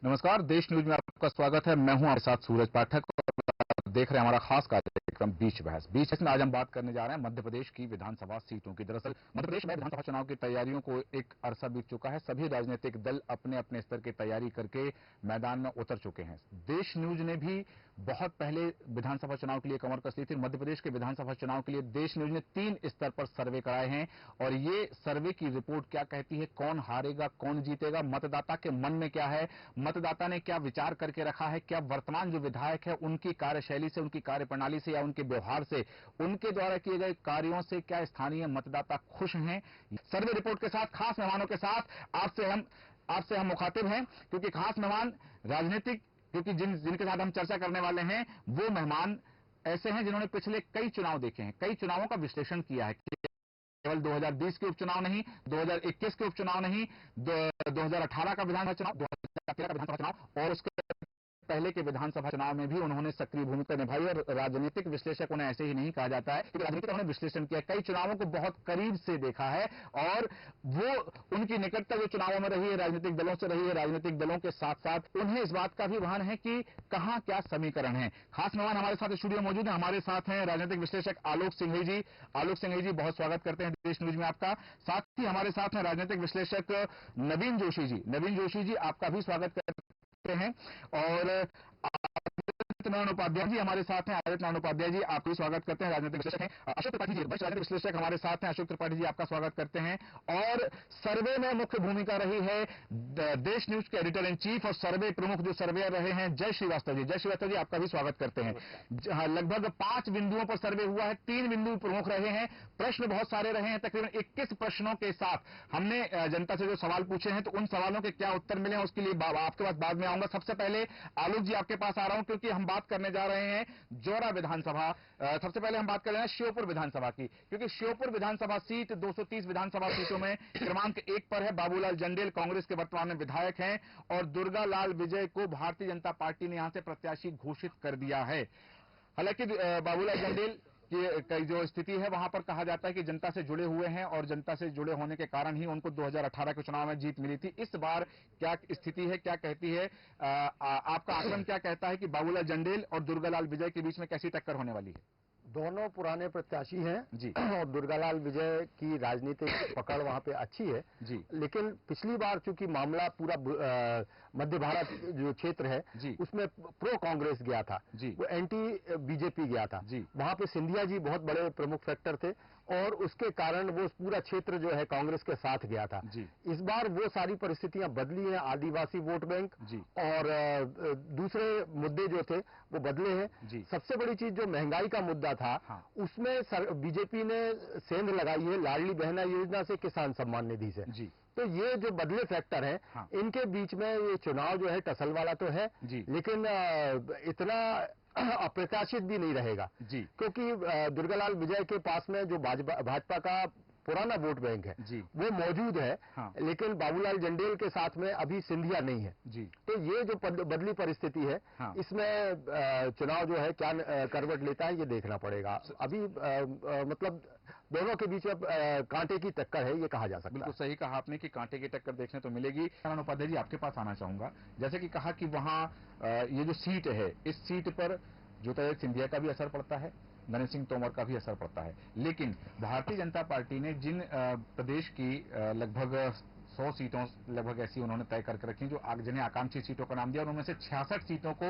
नमस्कार, देश न्यूज में आपका स्वागत है। मैं हूं आपके साथ सूरज पाठक और आप देख रहे हैं हमारा खास कार्यक्रम बीच बहस। बीच बहस में आज हम बात करने जा रहे हैं मध्य प्रदेश की विधानसभा सीटों की। दरअसल मध्य प्रदेश में विधानसभा चुनाव की तैयारियों को एक अरसा बीत चुका है। सभी राजनीतिक दल अपने अपने स्तर की तैयारी करके मैदान में उतर चुके हैं। देश न्यूज ने भी बहुत पहले विधानसभा चुनाव के लिए कमर कस ली थी। मध्य प्रदेश के विधानसभा चुनाव के लिए देश न्यूज ने 3 स्तर पर सर्वे कराए हैं और ये सर्वे की रिपोर्ट क्या कहती है, कौन हारेगा, कौन जीतेगा, मतदाता के मन में क्या है, मतदाता ने क्या विचार करके रखा है, क्या वर्तमान जो विधायक है उनकी कार्यशैली से, उनकी कार्यप्रणाली से या उनके व्यवहार से, उनके द्वारा किए गए कार्यों से क्या स्थानीय मतदाता खुश हैं। सर्वे रिपोर्ट के साथ, खास मेहमानों के साथ आपसे हम मुखातिब हैं, क्योंकि खास मेहमान राजनीतिक, क्योंकि जिनके साथ हम चर्चा करने वाले हैं वो मेहमान ऐसे हैं जिन्होंने पिछले कई चुनाव देखे हैं, कई चुनावों का विश्लेषण किया है। केवल 2020 के उपचुनाव नहीं, 2021 के उपचुनाव नहीं, 2018 का विधानसभा चुनाव, 2013 का विधानसभा चुनाव और उसके पहले के विधानसभा चुनाव में भी उन्होंने सक्रिय भूमिका निभाई। और राजनीतिक विश्लेषक उन्हें ऐसे ही नहीं कहा जाता है, क्योंकि राजनीतिक उन्होंने विश्लेषण किया, कई चुनावों को बहुत करीब से देखा है और वो उनकी निकटता जो चुनावों में रही है, राजनीतिक दलों से रही है, राजनीतिक दलों के साथ साथ उन्हें इस बात का भी भान है कि कहां क्या समीकरण है। खास मेहमान हमारे साथ स्टूडियो मौजूद है। हमारे साथ हैं राजनीतिक विश्लेषक आलोक सिंघई जी। आलोक सिंघई जी, बहुत स्वागत करते हैं देश न्यूज में आपका। साथ ही हमारे साथ हैं राजनीतिक विश्लेषक नवीन जोशी जी। नवीन जोशी जी, आपका भी स्वागत करते हैं। और आदित्य नारायण उपाध्याय जी हमारे साथ हैं। आदित्य नारायण उपाध्याय जी, आपका स्वागत करते हैं, राजनीतिक विश्लेषक हैं। अशोक त्रिपाठी जी, वरिष्ठ राजनीतिक विश्लेषक हमारे साथ हैं। अशोक त्रिपाठी जी, आपका स्वागत करते हैं। और सर्वे में मुख्य भूमिका रही है देश न्यूज के एडिटर इन चीफ और सर्वे प्रमुख जो सर्वे रहे हैं जय श्रीवास्तव जी। जय श्रीवास्तव जी, आपका भी स्वागत करते हैं। लगभग 5 बिंदुओं पर सर्वे हुआ है, 3 बिंदु प्रमुख रहे हैं, प्रश्न बहुत सारे रहे हैं। तकरीबन 21 प्रश्नों के साथ हमने जनता से जो सवाल पूछे हैं, तो उन सवालों के क्या उत्तर मिले, उसके लिए आपके पास बाद में आऊंगा। सबसे पहले आलोक जी आपके पास आ रहा हूं, क्योंकि हम बात करने जा रहे हैं जौरा विधानसभा। सबसे पहले हम बात कर रहे हैं श्योपुर विधानसभा की, क्योंकि श्योपुर विधानसभा सीट 230 विधानसभा सीटों में क्रमांक 1 पर है। बाबूलाल जंडेल कांग्रेस के वर्तमान में विधायक हैं और दुर्गालाल विजय को भारतीय जनता पार्टी ने यहां से प्रत्याशी घोषित कर दिया है। हालांकि बाबूलाल जंडेल की जो स्थिति है वहां पर कहा जाता है कि जनता से जुड़े हुए हैं और जनता से जुड़े होने के कारण ही उनको 2018 के चुनाव में जीत मिली थी। इस बार क्या स्थिति है, क्या कहती है, आपका आकलन क्या कहता है कि बाबूलाल जंडेल और दुर्गालाल विजय के बीच में कैसी टक्कर होने वाली है? दोनों पुराने प्रत्याशी हैं जी। और दुर्गालाल विजय की राजनीतिक पकड़ वहां पे अच्छी है जी। लेकिन पिछली बार चूंकि मामला पूरा मध्य भारत जो क्षेत्र है जी। उसमें प्रो कांग्रेस गया था, जी। वो एंटी बीजेपी गया था। जी। वहां पे सिंधिया जी बहुत बड़े प्रमुख फैक्टर थे और उसके कारण वो पूरा क्षेत्र जो है कांग्रेस के साथ गया था। जी। इस बार वो सारी परिस्थितियां बदली हैं, आदिवासी वोट बैंक जी। और दूसरे मुद्दे जो थे वो बदले हैं। जी। सबसे बड़ी चीज जो महंगाई का मुद्दा था, हाँ। उसमें बीजेपी ने सेंध लगाई है लाडली बहना योजना से, किसान सम्मान निधि से। जी। तो ये जो बदले फैक्टर हैं, हाँ। इनके बीच में ये चुनाव जो है टसल वाला तो है, जी। लेकिन इतना अप्रत्याशित भी नहीं रहेगा। जी। क्योंकि दुर्गालाल विजय के पास में जो भाजपा का पुराना वोट बैंक है जी। वो मौजूद है। हाँ। लेकिन बाबूलाल जंडेल के साथ में अभी सिंधिया नहीं है। जी। तो ये जो बदली परिस्थिति है, हाँ। इसमें चुनाव जो है क्या करवट लेता है ये देखना पड़ेगा। अभी मतलब दोनों के बीच में कांटे की टक्कर है, ये कहा जा सकता है। बिल्कुल सही कहा आपने कि कांटे की टक्कर देखने तो मिलेगी। नारायण उपाध्याय जी, आपके पास आना चाहूंगा। जैसे कि कहा कि वहां ये जो सीट है, इस सीट पर ज्योतिरादित्य सिंधिया का भी असर पड़ता है, नरेंद्र सिंह तोमर का भी असर पड़ता है, लेकिन भारतीय जनता पार्टी ने जिन प्रदेश की लगभग 100 सीटों लगभग ऐसी उन्होंने तय करके रखी जो जिन्हें आकांक्षी सीटों का नाम दिया, और उनमें से 66 सीटों को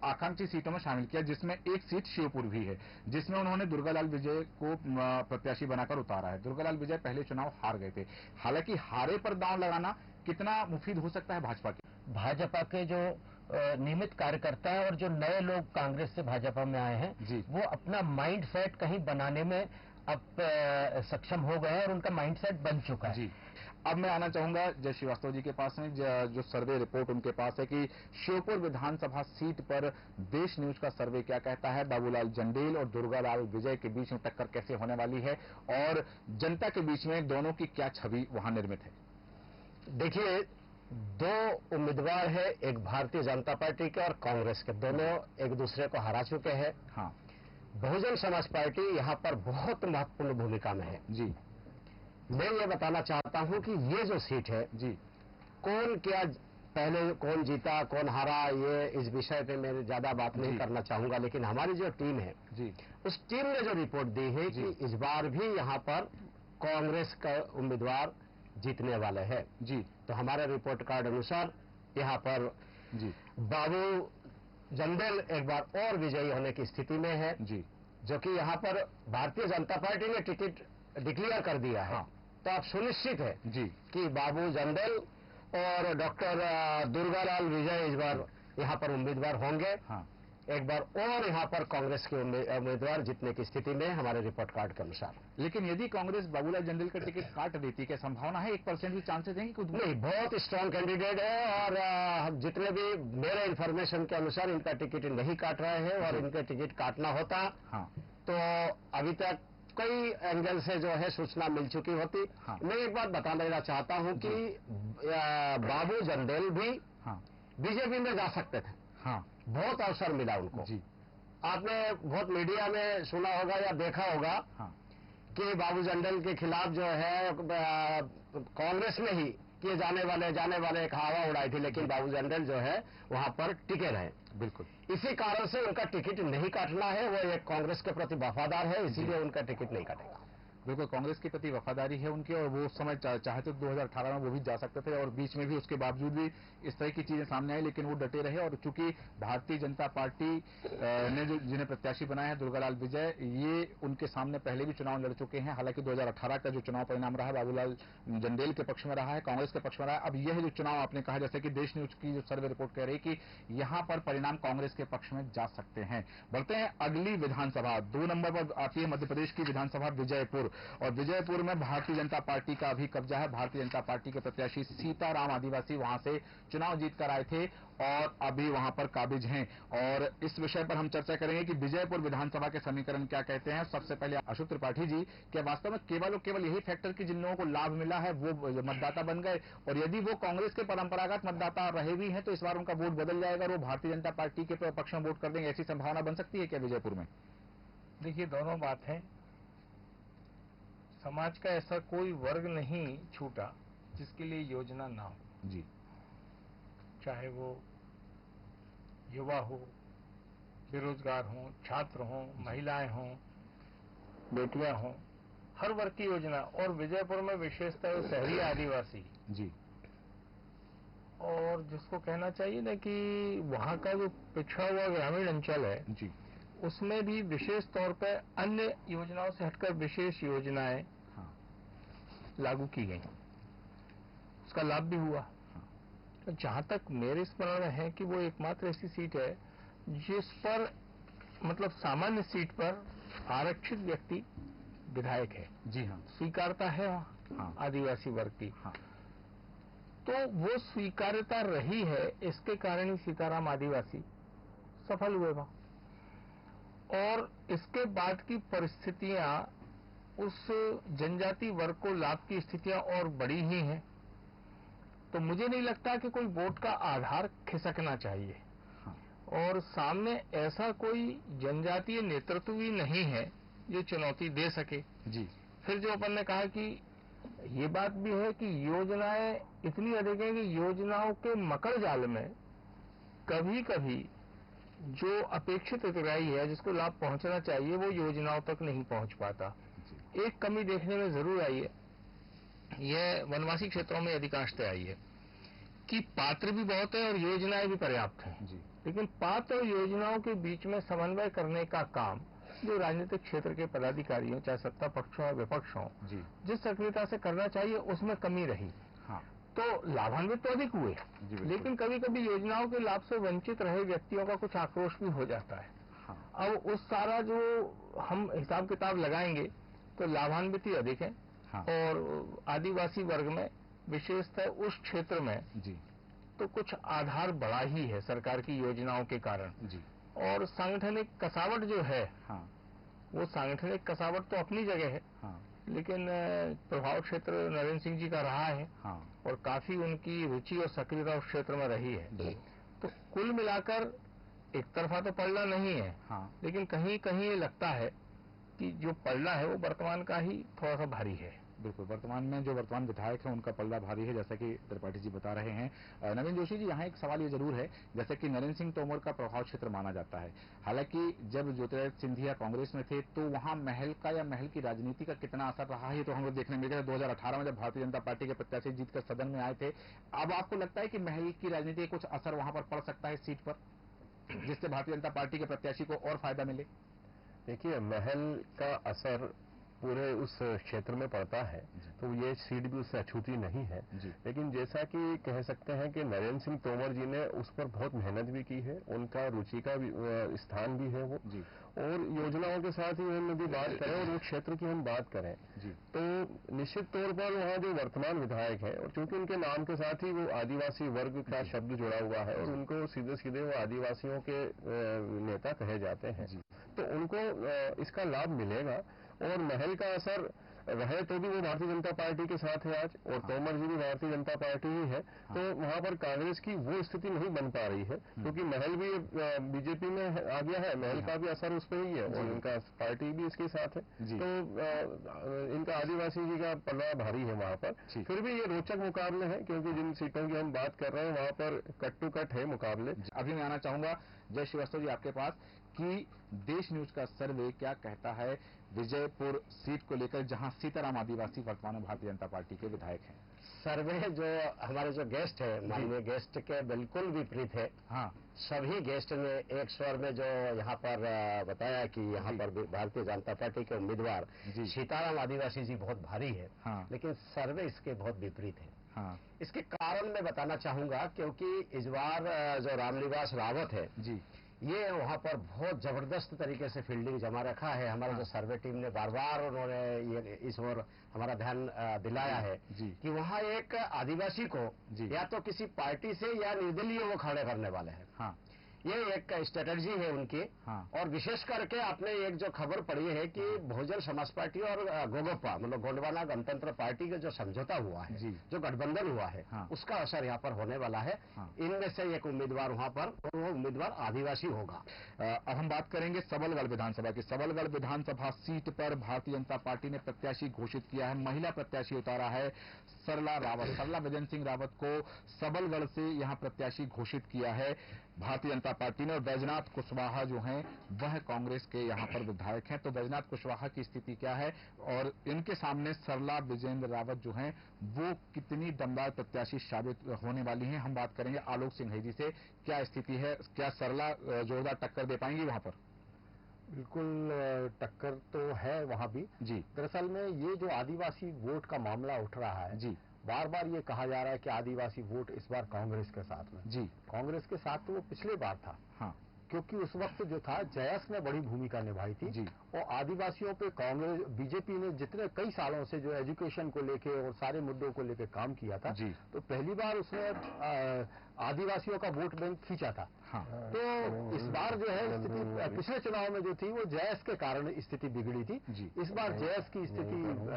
आकांक्षी सीटों में शामिल किया, जिसमें एक सीट श्योपुर भी है, जिसमें उन्होंने दुर्गालाल विजय को प्रत्याशी बनाकर उतारा है। दुर्गालाल विजय पहले चुनाव हार गए थे। हालांकि हारे पर दांव लगाना कितना मुफीद हो सकता है भाजपा के? भाजपा के जो नियमित कार्यकर्ता है और जो नए लोग कांग्रेस से भाजपा में आए हैं, वो अपना माइंड सेट कहीं बनाने में अब सक्षम हो गए हैं और उनका माइंड सेट बन चुका है। जी। अब मैं आना चाहूंगा जय श्रीवास्तव जी के पास में, जो सर्वे रिपोर्ट उनके पास है कि श्योपुर विधानसभा सीट पर देश न्यूज का सर्वे क्या कहता है, बाबूलाल जंडेल और दुर्गालाल विजय के बीच में टक्कर कैसे होने वाली है और जनता के बीच में दोनों की क्या छवि वहां निर्मित है? देखिए, दो उम्मीदवार है, एक भारतीय जनता पार्टी के और कांग्रेस के, दोनों एक दूसरे को हरा चुके हैं। हाँ। बहुजन समाज पार्टी यहां पर बहुत महत्वपूर्ण भूमिका में है। जी। मैं ये बताना चाहता हूं कि ये जो सीट है, जी, कौन क्या पहले कौन जीता कौन हारा, ये इस विषय पे मैं ज्यादा बात नहीं करना चाहूंगा, लेकिन हमारी जो टीम है जी, उस टीम ने जो रिपोर्ट दी है कि इस बार भी यहाँ पर कांग्रेस का उम्मीदवार जीतने वाले हैं जी, तो हमारे रिपोर्ट कार्ड अनुसार यहाँ पर जी, बाबू जंदेल एक बार और विजयी होने की स्थिति में है, जी, जो कि यहाँ पर भारतीय जनता पार्टी ने टिकट डिक्लेयर कर दिया है। हाँ। तो अब सुनिश्चित है जी, कि बाबू जंदेल और डॉक्टर दुर्गालाल विजय इस बार यहाँ पर उम्मीदवार होंगे। हाँ, एक बार और यहाँ पर कांग्रेस के उम्मीदवार जीतने की स्थिति में हमारे रिपोर्ट कार्ड के अनुसार। लेकिन यदि कांग्रेस बाबूलाल जंडेल का टिकट काट देती, क्या संभावना है 1% भी चांसेस हैं कि नहीं, बहुत स्ट्रांग कैंडिडेट है और हम जितने भी मेरे इंफॉर्मेशन के अनुसार इनका टिकट नहीं काट रहे हैं और इनका टिकट काटना होता हाँ, तो अभी तक कई एंगल से जो है सूचना मिल चुकी होती। हाँ। मैं एक बात बता देना चाहता हूं कि बाबू जंडेल भी हाँ, बीजेपी में जा सकते थे, हाँ, बहुत अवसर मिला उनको। जी, आपने बहुत मीडिया में सुना होगा या देखा होगा हाँ, कि बाबू जंडेल के खिलाफ जो है कांग्रेस में ही किए जाने वाले एक हवा उड़ाई थी, लेकिन बाबू जंडेल जो है वहां पर टिके रहे। बिल्कुल, इसी कारण से उनका टिकट नहीं काटना है, वो एक कांग्रेस के प्रति वफादार है, इसीलिए उनका टिकट नहीं काटेगा। बिल्कुल कांग्रेस के प्रति वफादारी है उनकी, और वो उस समय चाहे तो 2018 में वो भी जा सकते थे, और बीच में भी उसके बावजूद भी इस तरह की चीजें सामने आई, लेकिन वो डटे रहे। और चूंकि भारतीय जनता पार्टी ने जो जिन्हें प्रत्याशी बनाया है दुर्गालाल विजय, ये उनके सामने पहले भी चुनाव लड़ चुके हैं। हालांकि 2018 का जो चुनाव परिणाम रहा बाबूलाल जंडेल के पक्ष में रहा है, कांग्रेस के पक्ष में रहा है। अब यह जो चुनाव आपने कहा, जैसे कि देश न्यूज की जो सर्वे रिपोर्ट कह रही कि यहाँ पर परिणाम कांग्रेस के पक्ष में जा सकते हैं। बढ़ते हैं अगली विधानसभा, 2 नंबर पर आती है मध्य प्रदेश की विधानसभा विजयपुर, और विजयपुर में भारतीय जनता पार्टी का भी कब्जा है। भारतीय जनता पार्टी के प्रत्याशी सीताराम आदिवासी वहां से चुनाव जीतकर आए थे और अभी वहां पर काबिज हैं, और इस विषय पर हम चर्चा करेंगे कि विजयपुर विधानसभा के समीकरण क्या कहते हैं। सबसे पहले अशोक त्रिपाठी जी, क्या वास्तव में केवल और केवल यही फैक्टर कि जिन लोगों को लाभ मिला है वो मतदाता बन गए, और यदि वो कांग्रेस के परंपरागत मतदाता रहे भी हैं तो इस बार उनका वोट बदल जाएगा और वो भारतीय जनता पार्टी के पक्ष में वोट कर देंगे, ऐसी संभावना बन सकती है क्या विजयपुर में? देखिए, दोनों बात है। समाज का ऐसा कोई वर्ग नहीं छूटा जिसके लिए योजना ना हो, जी, चाहे वो युवा हो, बेरोजगार हो, छात्र हो, महिलाएं हों, बेटियां हों, हर वर्ग की योजना। और विजयपुर में विशेषतः शहरी आदिवासी, जी, और जिसको कहना चाहिए ना कि वहां का जो पिछड़ा हुआ ग्रामीण अंचल है, जी, उसमें भी विशेष तौर पर अन्य योजनाओं से हटकर विशेष योजनाएं हाँ, लागू की गई, उसका लाभ भी हुआ। तो जहां तक मेरे स्मरण में है कि वो एकमात्र ऐसी सीट है जिस पर मतलब सामान्य सीट पर आरक्षित व्यक्ति विधायक है, जी, हाँ, स्वीकारता है वहाँ हाँ, आदिवासी वर्ग की। हाँ, तो वो स्वीकार्यता रही है, इसके कारण ही सीताराम आदिवासी सफल हुए वहाँ। और इसके बाद की परिस्थितियां उस जनजाति वर्ग को लाभ की स्थितियां और बड़ी ही हैं। तो मुझे नहीं लगता कि कोई वोट का आधार खिसकना चाहिए, हाँ, और सामने ऐसा कोई जनजातीय नेतृत्व भी नहीं है जो चुनौती दे सके। जी, फिर जो अपन ने कहा कि ये बात भी है कि योजनाएं इतनी अधिक है कि योजनाओं के मकड़ जाल में कभी कभी जो अपेक्षित हितग्राही है, जिसको लाभ पहुंचना चाहिए, वो योजनाओं तक नहीं पहुंच पाता। जी, एक कमी देखने में जरूर आई है, यह वनवासी क्षेत्रों में अधिकांशतः आई है कि पात्र भी बहुत है और योजनाएं भी पर्याप्त हैं, जी, लेकिन पात्र और योजनाओं के बीच में समन्वय करने का काम जो राजनीतिक क्षेत्र के पदाधिकारियों, चाहे सत्ता पक्ष हो या विपक्ष हो, जी, जिस सक्रियता से करना चाहिए उसमें कमी रही। हाँ, तो लाभान्वित तो अधिक हुए, जी, बिल्कुल। लेकिन कभी कभी योजनाओं के लाभ से वंचित रहे व्यक्तियों का कुछ आक्रोश भी हो जाता है। हाँ, अब उस सारा जो हम हिसाब किताब लगाएंगे तो लाभान्वित ही अधिक है, हाँ, और आदिवासी वर्ग में विशेषतः उस क्षेत्र में जी, तो कुछ आधार बढ़ा ही है सरकार की योजनाओं के कारण। जी, और सांगठनिक कसावट जो है, हाँ, वो सांगठनिक कसावट तो अपनी जगह है, हाँ, लेकिन प्रभाव क्षेत्र नरेंद्र सिंह जी का रहा है, हाँ, और काफी उनकी रुचि और सक्रियता उस क्षेत्र में रही है। जी, तो कुल मिलाकर एक तरफा तो पलड़ा नहीं है, हाँ, लेकिन कहीं कहीं ये लगता है कि जो पलड़ा है वो वर्तमान का ही थोड़ा सा भारी है। बिल्कुल, वर्तमान में जो वर्तमान विधायक हैं उनका पल्ला भारी है, जैसा कि त्रिपाठी जी बता रहे हैं। नवीन जोशी जी, यहाँ एक सवाल ये जरूर है, जैसे कि नरेंद्र सिंह तोमर का प्रभाव क्षेत्र माना जाता है। हालांकि जब ज्योतिरादित्य सिंधिया कांग्रेस में थे तो वहां महल का या महल की राजनीति का कितना असर रहा है, तो हम लोग देखने में गए 2018 में जब भारतीय जनता पार्टी के प्रत्याशी जीतकर सदन में आए थे। अब आपको लगता है कि महल की राजनीति का कुछ असर वहां पर पड़ सकता है इस सीट पर, जिससे भारतीय जनता पार्टी के प्रत्याशी को और फायदा मिले? देखिए, महल का असर पूरे उस क्षेत्र में पड़ता है, तो ये सीट भी उससे अछूती नहीं है। लेकिन जैसा कि कह सकते हैं कि नरेंद्र सिंह तोमर जी ने उस पर बहुत मेहनत भी की है, उनका रुचि का स्थान भी है वो, और योजनाओं के साथ ही हम यदि बात करें और वो क्षेत्र की हम बात करें तो निश्चित तौर पर वहाँ जो वर्तमान विधायक है, और चूंकि उनके नाम के साथ ही वो आदिवासी वर्ग का शब्द जुड़ा हुआ है और उनको सीधे सीधे वो आदिवासियों के नेता कहे जाते हैं, तो उनको इसका लाभ मिलेगा। और महल का असर रहे तो भी वो भारतीय जनता पार्टी के साथ है आज, और तोमर जी भी भारतीय जनता पार्टी ही है, तो वहां पर कांग्रेस की वो स्थिति नहीं बन पा रही है, क्योंकि महल भी बीजेपी में आ गया है, महल का भी असर उस पर ही है और उनका पार्टी भी इसके साथ है, तो इनका आदिवासी जी का पल्ला भारी है वहां पर। फिर भी ये रोचक मुकाबले हैं, क्योंकि जिन सीटों की हम बात कर रहे हैं वहां पर कट टू कट है मुकाबले। अभी मैं आना चाहूंगा जय श्रीवास्तव जी आपके पास कि देश न्यूज का सर्वे क्या कहता है विजयपुर सीट को लेकर, जहां सीताराम आदिवासी वर्तमान में भारतीय जनता पार्टी के विधायक हैं। सर्वे जो हमारे जो गेस्ट है, माननीय गेस्ट के बिल्कुल विपरीत है। हाँ, सभी गेस्ट ने एक स्वर में जो यहाँ पर बताया कि यहाँ पर भारतीय जनता पार्टी के उम्मीदवार सीताराम आदिवासी जी बहुत भारी है। हाँ, लेकिन सर्वे इसके बहुत विपरीत है। हाँ, इसके कारण मैं बताना चाहूंगा, क्योंकि इस बार जो रामनिवास रावत है जी, ये वहां पर बहुत जबरदस्त तरीके से फील्डिंग जमा रखा है। हमारा जो सर्वे टीम ने बार बार उन्होंने ये इस ओर हमारा ध्यान दिलाया है कि वहां एक आदिवासी को या तो किसी पार्टी से या निर्दलीय वो खड़े करने वाले हैं। हाँ, ये एक स्ट्रेटजी है उनकी। हाँ, और विशेष करके आपने एक जो खबर पढ़ी है कि बहुजन समाज पार्टी और गोगोपा मतलब गोंडवाना गणतंत्र पार्टी का जो समझौता हुआ है, जो गठबंधन हुआ है, उसका असर यहाँ पर होने वाला है। इनमें से एक उम्मीदवार वहाँ पर, और वो उम्मीदवार आदिवासी होगा। अब हम बात करेंगे सबलगढ़ विधानसभा की। सबलगढ़ विधानसभा सीट पर भारतीय जनता पार्टी ने प्रत्याशी घोषित किया है, महिला प्रत्याशी उतारा है सरला रावत। सरला विजय सिंह रावत को सबलगढ़ से यहाँ प्रत्याशी घोषित किया है भारतीय जनता पार्टी ने। और बैजनाथ कुशवाहा जो हैं वह कांग्रेस के यहाँ पर विधायक हैं। तो बैजनाथ कुशवाहा की स्थिति क्या है और इनके सामने सरला विजेंद्र रावत जो हैं वो कितनी दमदार प्रत्याशी साबित होने वाली हैं, हम बात करेंगे आलोक सिंह जी से। क्या स्थिति है, क्या सरला जोरदार टक्कर दे पाएंगी वहां पर? बिल्कुल टक्कर तो है वहां भी जी। दरअसल में ये जो आदिवासी वोट का मामला उठ रहा है जी, बार बार ये कहा जा रहा है कि आदिवासी वोट इस बार कांग्रेस के साथ में जी। कांग्रेस के साथ तो वो पिछले बार था, हाँ, क्योंकि उस वक्त जो था जयस ने बड़ी भूमिका निभाई थी जी। और आदिवासियों पे कांग्रेस बीजेपी ने जितने कई सालों से जो एजुकेशन को लेके और सारे मुद्दों को लेके काम किया था जी। तो पहली बार उसने आदिवासियों का वोट बैंक खींचा था, हाँ। तो इस बार जो है स्थिति पिछले चुनाव में जो थी वो जयस के कारण स्थिति बिगड़ी थी जी। इस बार जयस की स्थिति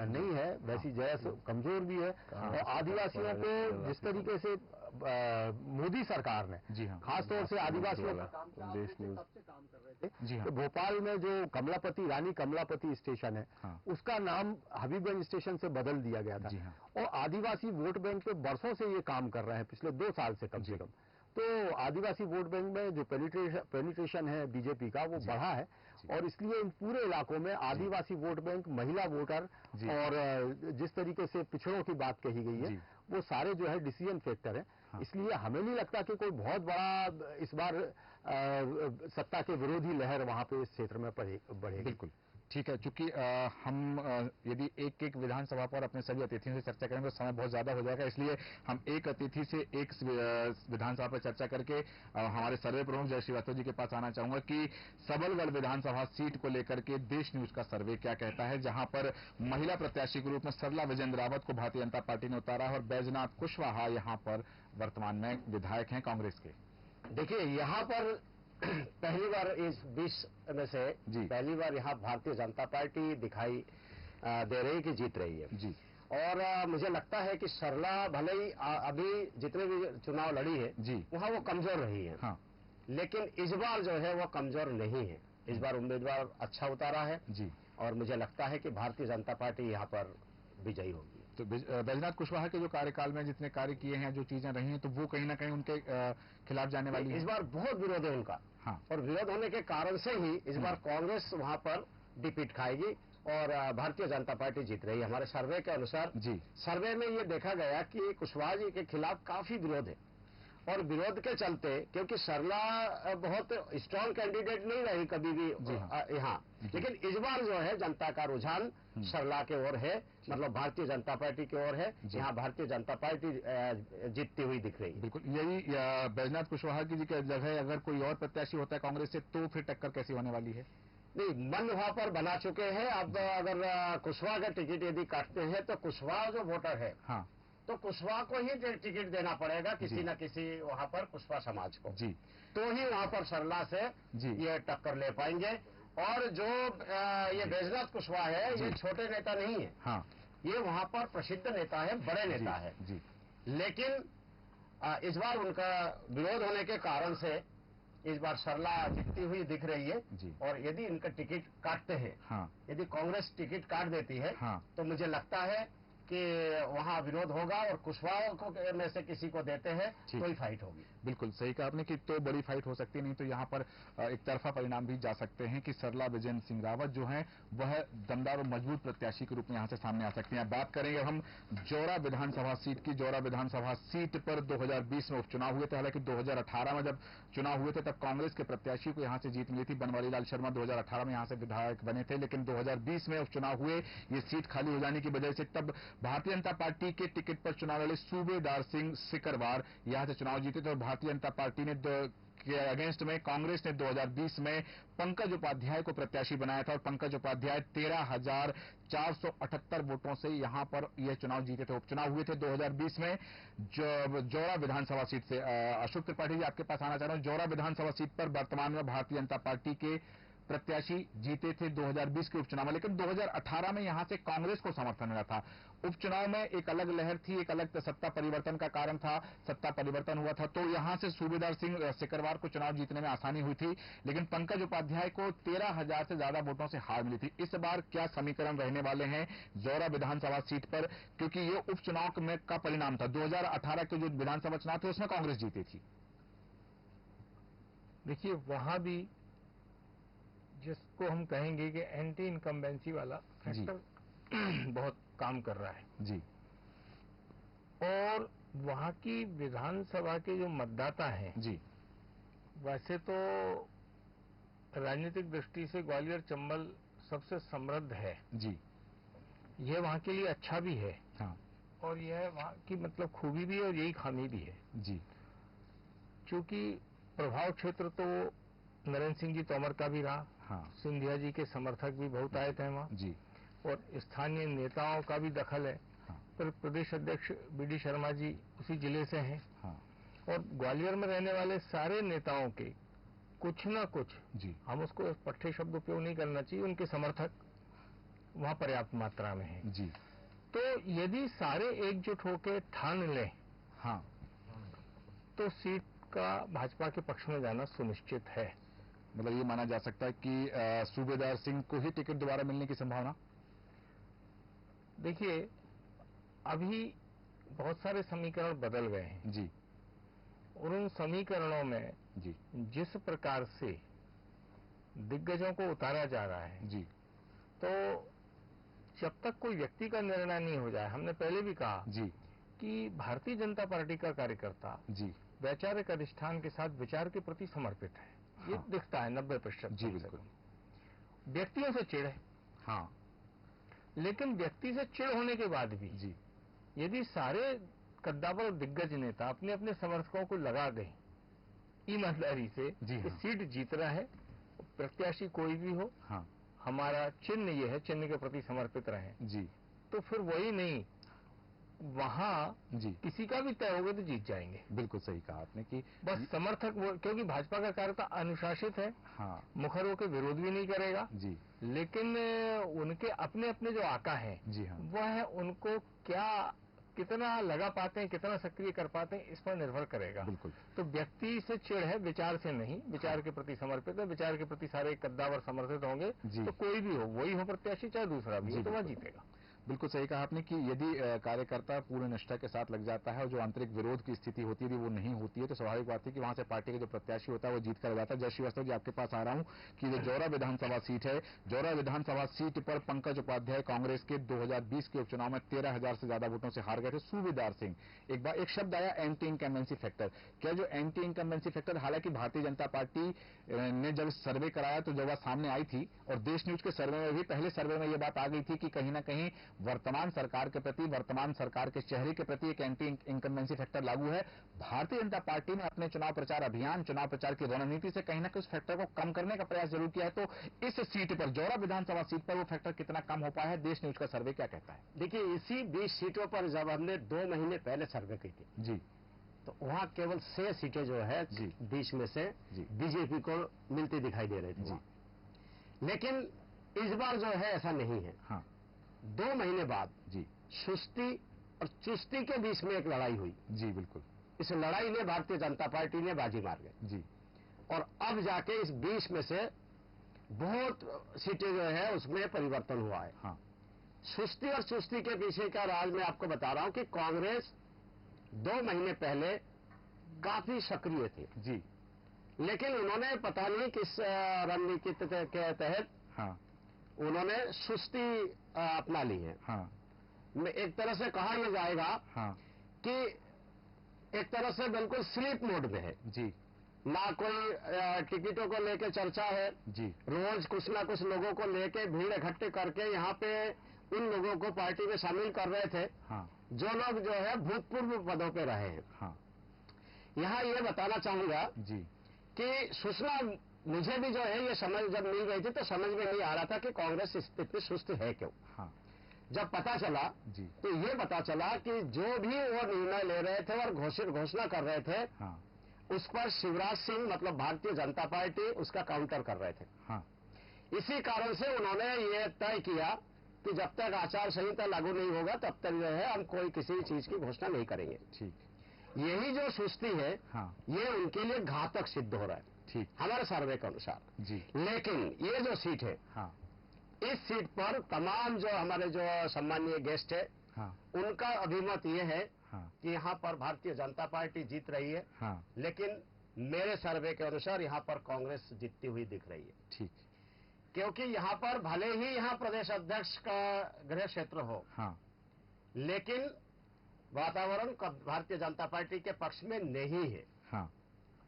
नहीं है वैसी, जयस कमजोर भी है और आदिवासियों को जिस तरीके से मोदी सरकार ने जी हाँ, खासतौर से आदिवासियों का देश न्यूज काम कर रहे थे जी हाँ। तो भोपाल में जो कमलापति रानी कमलापति स्टेशन है हाँ। उसका नाम हबीबगंज स्टेशन से बदल दिया गया था जी हाँ। और आदिवासी वोट बैंक पे बरसों से ये काम कर रहे हैं, पिछले 2 साल से कम से कम। तो आदिवासी वोट बैंक में जो पेनिट्रेशन है बीजेपी का वो बढ़ा है और इसलिए इन पूरे इलाकों में आदिवासी वोट बैंक, महिला वोटर और जिस तरीके से पिछड़ों की बात कही गई है वो सारे जो है डिसीजन फैक्टर है हाँ। इसलिए हमें नहीं लगता कि कोई बहुत बड़ा इस बार सत्ता के विरोधी लहर वहां पे इस क्षेत्र में बढ़ेगी। बिल्कुल ठीक है, चूंकि हम यदि एक एक विधानसभा पर अपने सभी अतिथियों से चर्चा करेंगे तो समय बहुत ज्यादा हो जाएगा, इसलिए हम एक अतिथि से एक विधानसभा पर चर्चा करके हमारे सर्वे प्रमुख जय श्रीवास्तव जी के पास आना चाहूंगा कि सबलगढ़ विधानसभा सीट को लेकर के देश न्यूज का सर्वे क्या कहता है, जहां पर महिला प्रत्याशी के रूप में सरला विजेंद्र रावत को भारतीय जनता पार्टी ने उतारा है और बैजनाथ कुशवाहा यहाँ पर वर्तमान में विधायक हैं कांग्रेस के। देखिए यहाँ पर पहली बार इस 20 में से पहली बार यहाँ भारतीय जनता पार्टी दिखाई दे रही कि जीत रही है जी। और मुझे लगता है कि सरला भले ही अभी जितने भी चुनाव लड़ी है जी वहाँ वो कमजोर रही है हाँ। लेकिन इस बार जो है वो कमजोर नहीं है, इस बार उम्मीदवार अच्छा उतारा है जी। और मुझे लगता है कि भारतीय जनता पार्टी यहाँ पर विजयी होगी। तो बैजनाथ कुशवाहा के जो कार्यकाल में जितने कार्य किए हैं, जो चीजें रही हैं, तो वो कहीं ना कहीं उनके खिलाफ जाने वाली है। इस बार बहुत विरोध है उनका। हाँ। और विरोध होने के कारण से ही इस बार कांग्रेस वहां पर डिफीट खाएगी और भारतीय जनता पार्टी जीत रही है। हमारे सर्वे के अनुसार जी, सर्वे में ये देखा गया कि कुशवाहा जी के खिलाफ काफी विरोध है, और विरोध के चलते, क्योंकि सरला बहुत स्ट्रांग कैंडिडेट नहीं रही कभी भी यहाँ, लेकिन इस बार जो है जनता का रुझान सरला के ओर है, मतलब भारतीय जनता पार्टी की ओर है। यहाँ भारतीय जनता पार्टी जीतती हुई दिख रही है। बिल्कुल, यही बैजनाथ कुशवाहा की जी की जगह अगर कोई और प्रत्याशी होता है कांग्रेस से, तो फिर टक्कर कैसी होने वाली है? नहीं, मन वहां पर बना चुके हैं। अब अगर कुशवाहा का टिकट यदि काटते हैं तो कुशवाहा जो वोटर है, हाँ, तो कुशवाहा को ही टिकट देना पड़ेगा, किसी न किसी वहां पर कुशवाहा समाज को जी, तो ही वहां पर सरला से ये टक्कर ले पाएंगे। और जो ये बैजनाथ कुशवाहा है, ये छोटे नेता नहीं है। हाँ, ये वहां पर प्रसिद्ध नेता है, बड़े नेता है जी। लेकिन इस बार उनका विरोध होने के कारण से इस बार सरला जीतती हुई दिख रही है जी। और यदि इनका टिकट काटते हैं, हाँ, यदि कांग्रेस टिकट काट देती है, हाँ, तो मुझे लगता है कि वहां विरोध होगा और कुशवाहा को में से किसी को देते हैं तो ही फाइट होगी। बिल्कुल सही कहा आपने कि तो बड़ी फाइट हो सकती है, नहीं तो यहाँ पर एक तरफा परिणाम भी जा सकते हैं कि सरला विजेंद्र सिंह रावत जो है वह दमदार और मजबूत प्रत्याशी के रूप में यहाँ से सामने आ सकती हैं। बात करेंगे हम जौरा विधानसभा सीट की। जौरा विधानसभा सीट पर 2020 में उपचुनाव हुए थे। हालांकि 2018 में जब चुनाव हुए थे तब कांग्रेस के प्रत्याशी को यहाँ से जीत मिली थी। बनवारी लाल शर्मा 2018 में यहाँ से विधायक बने थे, लेकिन 2020 में उपचुनाव हुए, ये सीट खाली हो जाने की वजह से तब भारतीय जनता पार्टी के टिकट पर चुनाव लड़े सूबेदार सिंह सिकरवार यहां से चुनाव जीते थे। और भारतीय जनता पार्टी ने के अगेंस्ट में कांग्रेस ने 2020 में पंकज उपाध्याय को प्रत्याशी बनाया था और पंकज उपाध्याय 13,478 वोटों से यहां पर यह चुनाव जीते थे। उपचुनाव हुए थे 2020 में जौरा विधानसभा सीट से। अशोक त्रिपाठी जी, आपके पास आना चाह रहा हूं। जौरा विधानसभा सीट पर वर्तमान में भारतीय जनता पार्टी के प्रत्याशी जीते थे 2020 के उपचुनाव में, लेकिन 2018 में यहां से कांग्रेस को समर्थन मिला था। उपचुनाव में एक अलग लहर थी, एक अलग सत्ता परिवर्तन का कारण था, सत्ता परिवर्तन हुआ था, तो यहां से सूबेदार सिंह सिकरवार को चुनाव जीतने में आसानी हुई थी, लेकिन पंकज उपाध्याय को 13,000 से ज्यादा वोटों से हार मिली थी। इस बार क्या समीकरण रहने वाले हैं जौरा विधानसभा सीट पर, क्योंकि ये उपचुनाव में का परिणाम था। 2018 के जो विधानसभा चुनाव थे उसमें कांग्रेस जीती थी। देखिए, वहां भी जिसको हम कहेंगे कि एंटी इनकम्बेंसी वाला फैक्टर बहुत काम कर रहा है जी। और वहां की विधानसभा के जो मतदाता हैं जी, वैसे तो राजनीतिक दृष्टि से ग्वालियर चंबल सबसे समृद्ध है जी। यह वहां के लिए अच्छा भी है, हाँ, और यह वहां की मतलब खूबी भी है और यही खामी भी है जी। क्योंकि प्रभाव क्षेत्र तो नरेंद्र सिंह जी तोमर का भी रहा, हाँ, सिंधिया जी के समर्थक भी बहुत आए थे वहां जी, और स्थानीय नेताओं का भी दखल है, हाँ, पर प्रदेश अध्यक्ष बीडी शर्मा जी उसी जिले से हैं, हाँ, और ग्वालियर में रहने वाले सारे नेताओं के कुछ ना कुछ जी, हम उसको पट्टे शब्द उपयोग नहीं करना चाहिए, उनके समर्थक वहां पर्याप्त मात्रा में हैं जी। तो यदि सारे एकजुट होकर ठान लें, हाँ, तो सीट का भाजपा के पक्ष में जाना सुनिश्चित है। मतलब ये माना जा सकता है कि सूबेदार सिंह को ही टिकट दोबारा मिलने की संभावना। देखिए, अभी बहुत सारे समीकरण बदल गए हैं जी, और उन समीकरणों में जी जिस प्रकार से दिग्गजों को उतारा जा रहा है जी, तो जब तक कोई व्यक्ति का निर्णय नहीं हो जाए, हमने पहले भी कहा जी कि भारतीय जनता पार्टी का कार्यकर्ता जी वैचारिक अधिष्ठान के साथ विचार के प्रति समर्पित है, हाँ, ये दिखता है 90% जी। बिल्कुल, व्यक्तियों से चिढ़ है, हाँ, लेकिन व्यक्ति से चिढ़ होने के बाद भी जी यदि सारे कद्दावर और दिग्गज नेता अपने अपने समर्थकों को लगा दें ईमानदारी से जी, हाँ, सीट जीत रहा है, प्रत्याशी कोई भी हो, हाँ, हमारा चिन्ह ये है, चिन्ह के प्रति समर्पित रहें जी, तो फिर वही नहीं, वहां जी किसी का भी तय होगा तो जीत जाएंगे। बिल्कुल सही कहा आपने कि बस समर्थक वो, क्योंकि भाजपा का कार्यकर्ता अनुशासित है, हाँ, मुखर होकर विरोध भी नहीं करेगा जी, लेकिन उनके अपने अपने जो आका हैं जी, हाँ, वह उनको क्या कितना लगा पाते हैं, कितना सक्रिय कर पाते हैं, इस पर निर्भर करेगा। बिल्कुल, तो व्यक्ति से चिढ़ है, विचार से नहीं, विचार हाँ, के प्रति समर्पित है, विचार के प्रति सारे कद्दावर समर्पित होंगे, तो कोई भी हो, वही हो प्रत्याशी चाहे दूसरा भी हो, तो वह जीतेगा। बिल्कुल सही कहा आपने कि यदि कार्यकर्ता पूर्ण निष्ठा के साथ लग जाता है और जो आंतरिक विरोध की स्थिति होती है वो नहीं होती है तो स्वाभाविक बात है कि वहां से पार्टी का जो प्रत्याशी होता है वो जीत कर जाता है। जय श्रीवास्तव जी, आपके पास आ रहा हूं कि जो जौरा विधानसभा सीट है, जौरा विधानसभा सीट पर पंकज उपाध्याय कांग्रेस के 2020 के उपचुनाव में 13,000 से ज्यादा वोटों से हार गए थे। सूबेदार सिंह, एक शब्द आया एंटी इनकम्बेंसी फैक्टर। क्या जो एंटी इनकम्बेंसी फैक्टर, हालांकि भारतीय जनता पार्टी ने जब सर्वे कराया तो जब बात सामने आई थी और देश न्यूज के सर्वे में भी, पहले सर्वे में यह बात आ गई थी कि कहीं ना कहीं वर्तमान सरकार के प्रति, वर्तमान सरकार के चेहरे के प्रति एक एंटी इनकम्बेंसी फैक्टर लागू है। भारतीय जनता पार्टी ने अपने चुनाव प्रचार अभियान, चुनाव प्रचार की रणनीति से कहीं ना कहीं उस फैक्टर को कम करने का प्रयास जरूर किया है। तो इस सीट पर, जौरा विधानसभा सीट पर वो फैक्टर कितना कम हो पाया है, देश न्यूज का सर्वे क्या कहता है? देखिए, इसी 20 सीटों पर जब हमने 2 महीने पहले सर्वे की थी जी, तो वहां केवल 6 सीटें जो है 20 में से बीजेपी को मिलती दिखाई दे रही थी। लेकिन इस बार जो है ऐसा नहीं है। हाँ, 2 महीने बाद जी, सुस्ती और चुस्ती के बीच में एक लड़ाई हुई। जी बिल्कुल। इस लड़ाई में भारतीय जनता पार्टी ने बाजी मार गई जी, और अब जाके इस 20 में से बहुत सीटें जो है उसमें परिवर्तन हुआ है। हाँ, सुस्ती और चुस्ती के पीछे का राज मैं आपको बता रहा हूं कि कांग्रेस 2 महीने पहले काफी सक्रिय थी जी, लेकिन उन्होंने पता नहीं किस रणनीति के तहत हाँ, उन्होंने सुस्ती अपना ली है। हाँ, एक तरह से कहा यह जाएगा हाँ, कि एक तरह से बिल्कुल स्लीप मोड में है जी, ना कोई टिकटों को लेकर चर्चा है जी, रोज कुछ ना कुछ लोगों को लेके भीड़ इकट्ठे करके यहाँ पे उन लोगों को पार्टी में शामिल कर रहे थे हाँ, जो लोग जो है भूतपूर्व पदों पे रहे हैं। हाँ, यहाँ ये बताना चाहूंगा जी, कि सूचना मुझे भी जो है ये समझ जब मिल रही थी तो समझ में नहीं आ रहा था कि कांग्रेस इतनी सुस्त है क्यों। हाँ, जब पता चला जी, तो ये पता चला कि जो भी वो निर्णय ले रहे थे और घोषणा कर रहे थे हाँ, उस पर शिवराज सिंह मतलब भारतीय जनता पार्टी उसका काउंटर कर रहे थे। हाँ, इसी कारण से उन्होंने ये तय किया कि जब तक आचार संहिता लागू नहीं होगा तब तक जो है हम कोई किसी चीज की घोषणा नहीं करेंगे। ठीक, यही जो सुस्ती है हाँ, ये उनके लिए घातक सिद्ध हो रहा है ठीक, हमारे सर्वे के अनुसार। जी, लेकिन ये जो सीट है, हाँ, इस सीट पर तमाम जो हमारे जो सम्मानीय गेस्ट है हाँ, उनका अभिमत ये है हाँ, कि यहाँ पर भारतीय जनता पार्टी जीत रही है। हाँ, लेकिन मेरे सर्वे के अनुसार यहाँ पर कांग्रेस जीतती हुई दिख रही है। ठीक, क्योंकि यहाँ पर भले ही यहाँ प्रदेश अध्यक्ष का गृह क्षेत्र हो, हाँ, लेकिन वातावरण भारतीय जनता पार्टी के पक्ष में नहीं है। हाँ,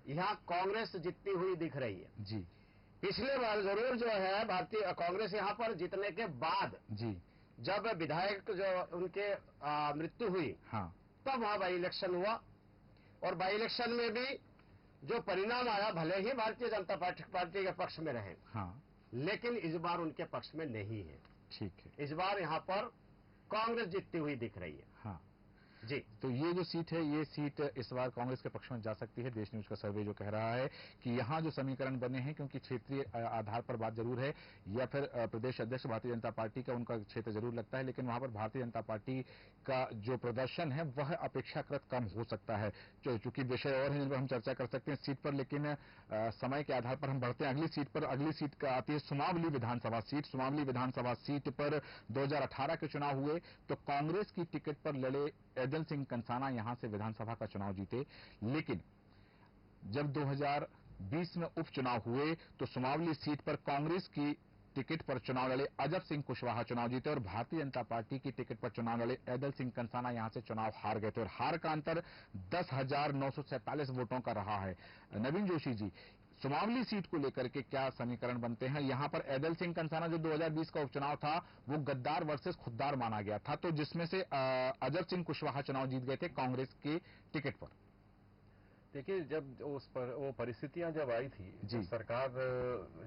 यहाँ कांग्रेस जीतती हुई दिख रही है। जी, पिछले बार जरूर जो है भारतीय कांग्रेस यहाँ पर जीतने के बाद जी, जब विधायक जो उनके मृत्यु हुई, हाँ, तब वहां बाई इलेक्शन हुआ और बाई इलेक्शन में भी जो परिणाम आया भले ही भारतीय जनता पार्टी के पक्ष में रहे, हाँ, लेकिन इस बार उनके पक्ष में नहीं है। ठीक है, इस बार यहाँ पर कांग्रेस जीतती हुई दिख रही है। हाँ। जी, तो ये जो सीट है, ये सीट इस बार कांग्रेस के पक्ष में जा सकती है। देश न्यूज का सर्वे जो कह रहा है कि यहाँ जो समीकरण बने हैं, क्योंकि क्षेत्रीय आधार पर बात जरूर है, या फिर प्रदेश अध्यक्ष भारतीय जनता पार्टी का उनका क्षेत्र जरूर लगता है, लेकिन वहां पर भारतीय जनता पार्टी का जो प्रदर्शन है वह अपेक्षाकृत कम हो सकता है। चूंकि विषय और है जिन पर हम चर्चा कर सकते हैं सीट पर, लेकिन समय के आधार पर हम बढ़ते हैं अगली सीट पर। अगली सीट का आती है सुमावली विधानसभा सीट। सुमावली विधानसभा सीट पर 2018 के चुनाव हुए तो कांग्रेस की टिकट पर लड़े एदल सिंह कंसाना यहां से विधानसभा का चुनाव जीते, लेकिन जब 2020 में उपचुनाव हुए तो सुमावली सीट पर कांग्रेस की टिकट पर चुनाव लड़े अजब सिंह कुशवाहा चुनाव जीते और भारतीय जनता पार्टी की टिकट पर चुनाव लड़े एदल सिंह कंसाना यहां से चुनाव हार गए थे और हार का अंतर 10,947 वोटों का रहा है। नवीन जोशी जी, सुमावली सीट को लेकर के क्या समीकरण बनते हैं? यहां पर एदल सिंह कंसाना जो 2020 का उपचुनाव था वो गद्दार वर्सेस खुद्दार माना गया था, तो जिसमें से अजब सिंह कुशवाहा चुनाव जीत गए थे कांग्रेस की टिकट पर। देखिए, जब वो परिस्थितियां जब आई थी, जी, सरकार,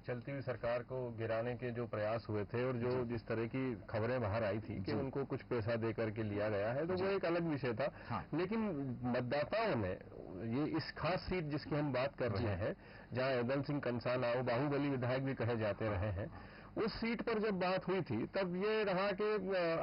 चलती हुई सरकार को गिराने के जो प्रयास हुए थे और जो जिस तरह की खबरें बाहर आई थी कि उनको कुछ पैसा दे करके लिया गया है, तो वो एक अलग विषय था। हाँ। लेकिन मतदाताओं ने ये इस खास सीट जिसकी हम बात कर रहे हैं, जहां एदल सिंह कंसाना, वो बाहुबली विधायक भी कहे जाते रहे हैं, उस सीट पर जब बात हुई थी तब ये रहा कि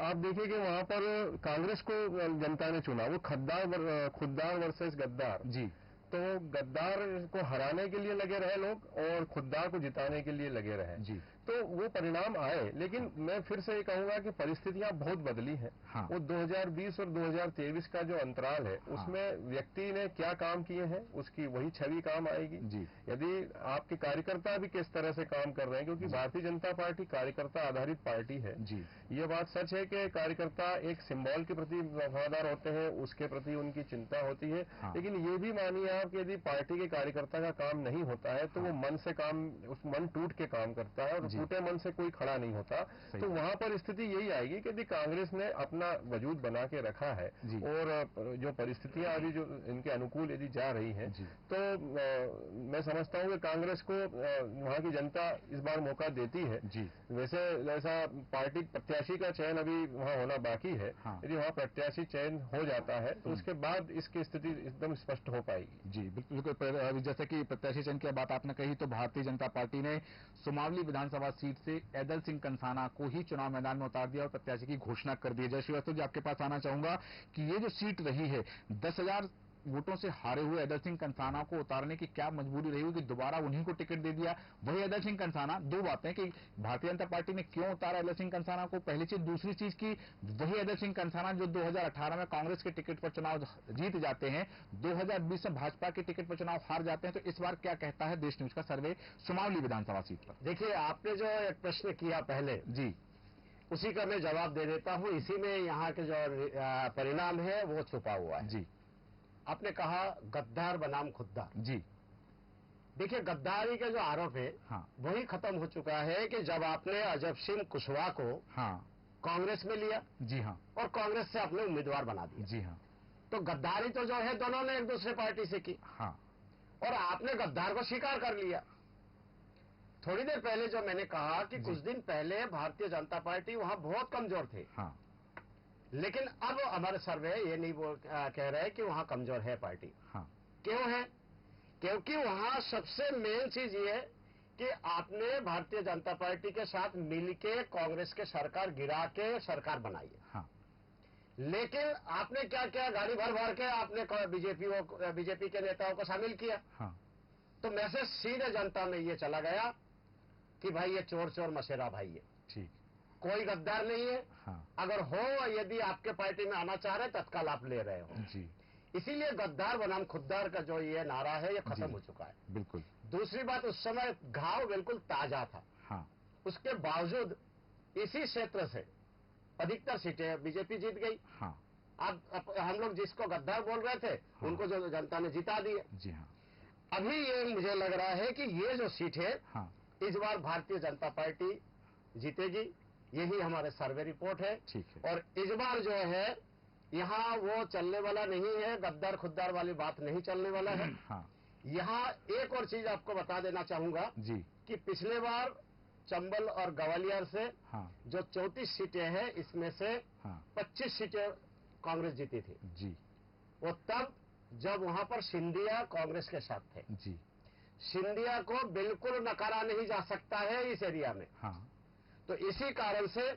आप देखिए कि वहां पर कांग्रेस को जनता ने चुना, वो खुद्दार वर्सेस गद्दार। जी, तो गद्दार को हराने के लिए लगे रहे लोग और खुद्दार को जिताने के लिए लगे रहे। जी, तो वो परिणाम आए। लेकिन मैं फिर से ये कहूंगा कि परिस्थितियां बहुत बदली हैं। हाँ। वो 2020 और 2023 का जो अंतराल है, उसमें व्यक्ति ने क्या काम किए हैं उसकी वही छवि काम आएगी जी। यदि आपके कार्यकर्ता भी किस तरह से काम कर रहे हैं, क्योंकि भारतीय जनता पार्टी कार्यकर्ता आधारित पार्टी है जी। ये बात सच है कि कार्यकर्ता एक सिंबल के प्रति वफादार होते हैं, उसके प्रति उनकी चिंता होती है। हाँ। लेकिन ये भी मानिए आप कि यदि पार्टी के कार्यकर्ता का काम नहीं होता है तो वो मन से काम, उस मन टूट के काम करता है और टूटे मन से कोई खड़ा नहीं होता। तो वहां पर स्थिति यही आएगी कि यदि कांग्रेस ने अपना वजूद बना के रखा है और जो परिस्थितियां अभी जो इनके अनुकूल यदि जा रही हैं, तो मैं समझता हूं कि कांग्रेस को वहां की जनता इस बार मौका देती है। वैसे जैसा पार्टी प्रत्याशी का चयन अभी वहां होना बाकी है, यदि वहां प्रत्याशी चयन हो जाता है तो उसके बाद इसकी स्थिति एकदम स्पष्ट हो पाएगी। जी बिल्कुल। जैसे कि प्रत्याशी चयन की बात आपने कही, तो भारतीय जनता पार्टी ने सुमावली विधानसभा सीट से ऐदल सिंह कंसाना को ही चुनाव मैदान में उतार दिया और प्रत्याशी की घोषणा कर दी। जय श्रीवास्तव जी, आपके पास आना चाहूंगा कि ये जो सीट रही है, 10,000 वोटों से हारे हुए ऐदल सिंह कंसाना को उतारने की क्या मजबूरी रही होगी? दोबारा उन्हीं को टिकट दे दिया, वही ऐदल सिंह कंसाना। दो बातें कि भारतीय जनता पार्टी ने क्यों उतारा ऐदल सिंह कंसाना को, पहली चीज। दूसरी चीज की वही ऐदल सिंह कंसाना जो 2018 में कांग्रेस के टिकट पर चुनाव जीत जाते हैं, 2020 में भाजपा के टिकट पर चुनाव हार जाते हैं। तो इस बार क्या कहता है देश न्यूज का सर्वे सुमावली विधानसभा सीट पर? देखिए, आपने जो एक प्रश्न किया पहले, जी, उसी का मैं जवाब दे देता हूं। इसी में यहाँ के जो परिणाम है वो छुपा हुआ है। जी। आपने कहा गद्दार बनाम खुद्दार। जी। देखिए, गद्दारी का जो आरोप है, वही खत्म हो चुका है कि जब आपने अजब सिंह कुशवाहा को कांग्रेस में लिया, जी हाँ, और कांग्रेस से अपने उम्मीदवार बना दिया, जी हाँ, तो गद्दारी तो जो है दोनों ने एक दूसरे पार्टी से की, और आपने गद्दार को स्वीकार कर लिया। थोड़ी देर पहले जो मैंने कहा कि कुछ दिन पहले भारतीय जनता पार्टी वहां बहुत कमजोर थे, लेकिन अब हमारे सर्वे ये नहीं कह रहे कि वहां कमजोर है पार्टी। क्यों है? क्योंकि वहां सबसे मेन चीज ये है कि आपने भारतीय जनता पार्टी के साथ मिलके कांग्रेस के सरकार गिरा के सरकार बनाई है। लेकिन आपने क्या किया? गाड़ी भर भर के आपने बीजेपी के नेताओं को शामिल किया। तो मैसेज सीधे जनता में ये चला गया कि भाई ये चोर चोर मशेरा भाई है, ठीक, कोई गद्दार नहीं है। अगर हो, यदि आपके पार्टी में आना चाह रहे तत्काल आप ले रहे हो जी। इसीलिए गद्दार बनाम खुद्दार का जो ये नारा है ये खत्म हो चुका है। बिल्कुल। दूसरी बात, उस समय घाव बिल्कुल ताजा था। उसके बावजूद इसी क्षेत्र से अधिकतर सीटें बीजेपी जीत गई। अब हम लोग जिसको गद्दार बोल रहे थे, उनको जो जनता ने जिता दिया। जी हाँ। अभी ये मुझे लग रहा है कि ये जो सीट है, इस बार भारतीय जनता पार्टी जीतेगी, यही हमारे सर्वे रिपोर्ट है। ठीक है। और इस बार जो है यहाँ वो चलने वाला नहीं है, गद्दार खुद्दार वाली बात नहीं चलने वाला है। यहाँ एक और चीज आपको बता देना चाहूंगा जी, कि पिछले बार चंबल और ग्वालियर से जो 34 सीटें हैं, इसमें से 25 सीटें कांग्रेस जीती थी जी। वो तब जब वहां पर सिंधिया कांग्रेस के साथ थे जी। सिंधिया को बिल्कुल नकारा नहीं जा सकता है इस एरिया में। तो इसी कारण से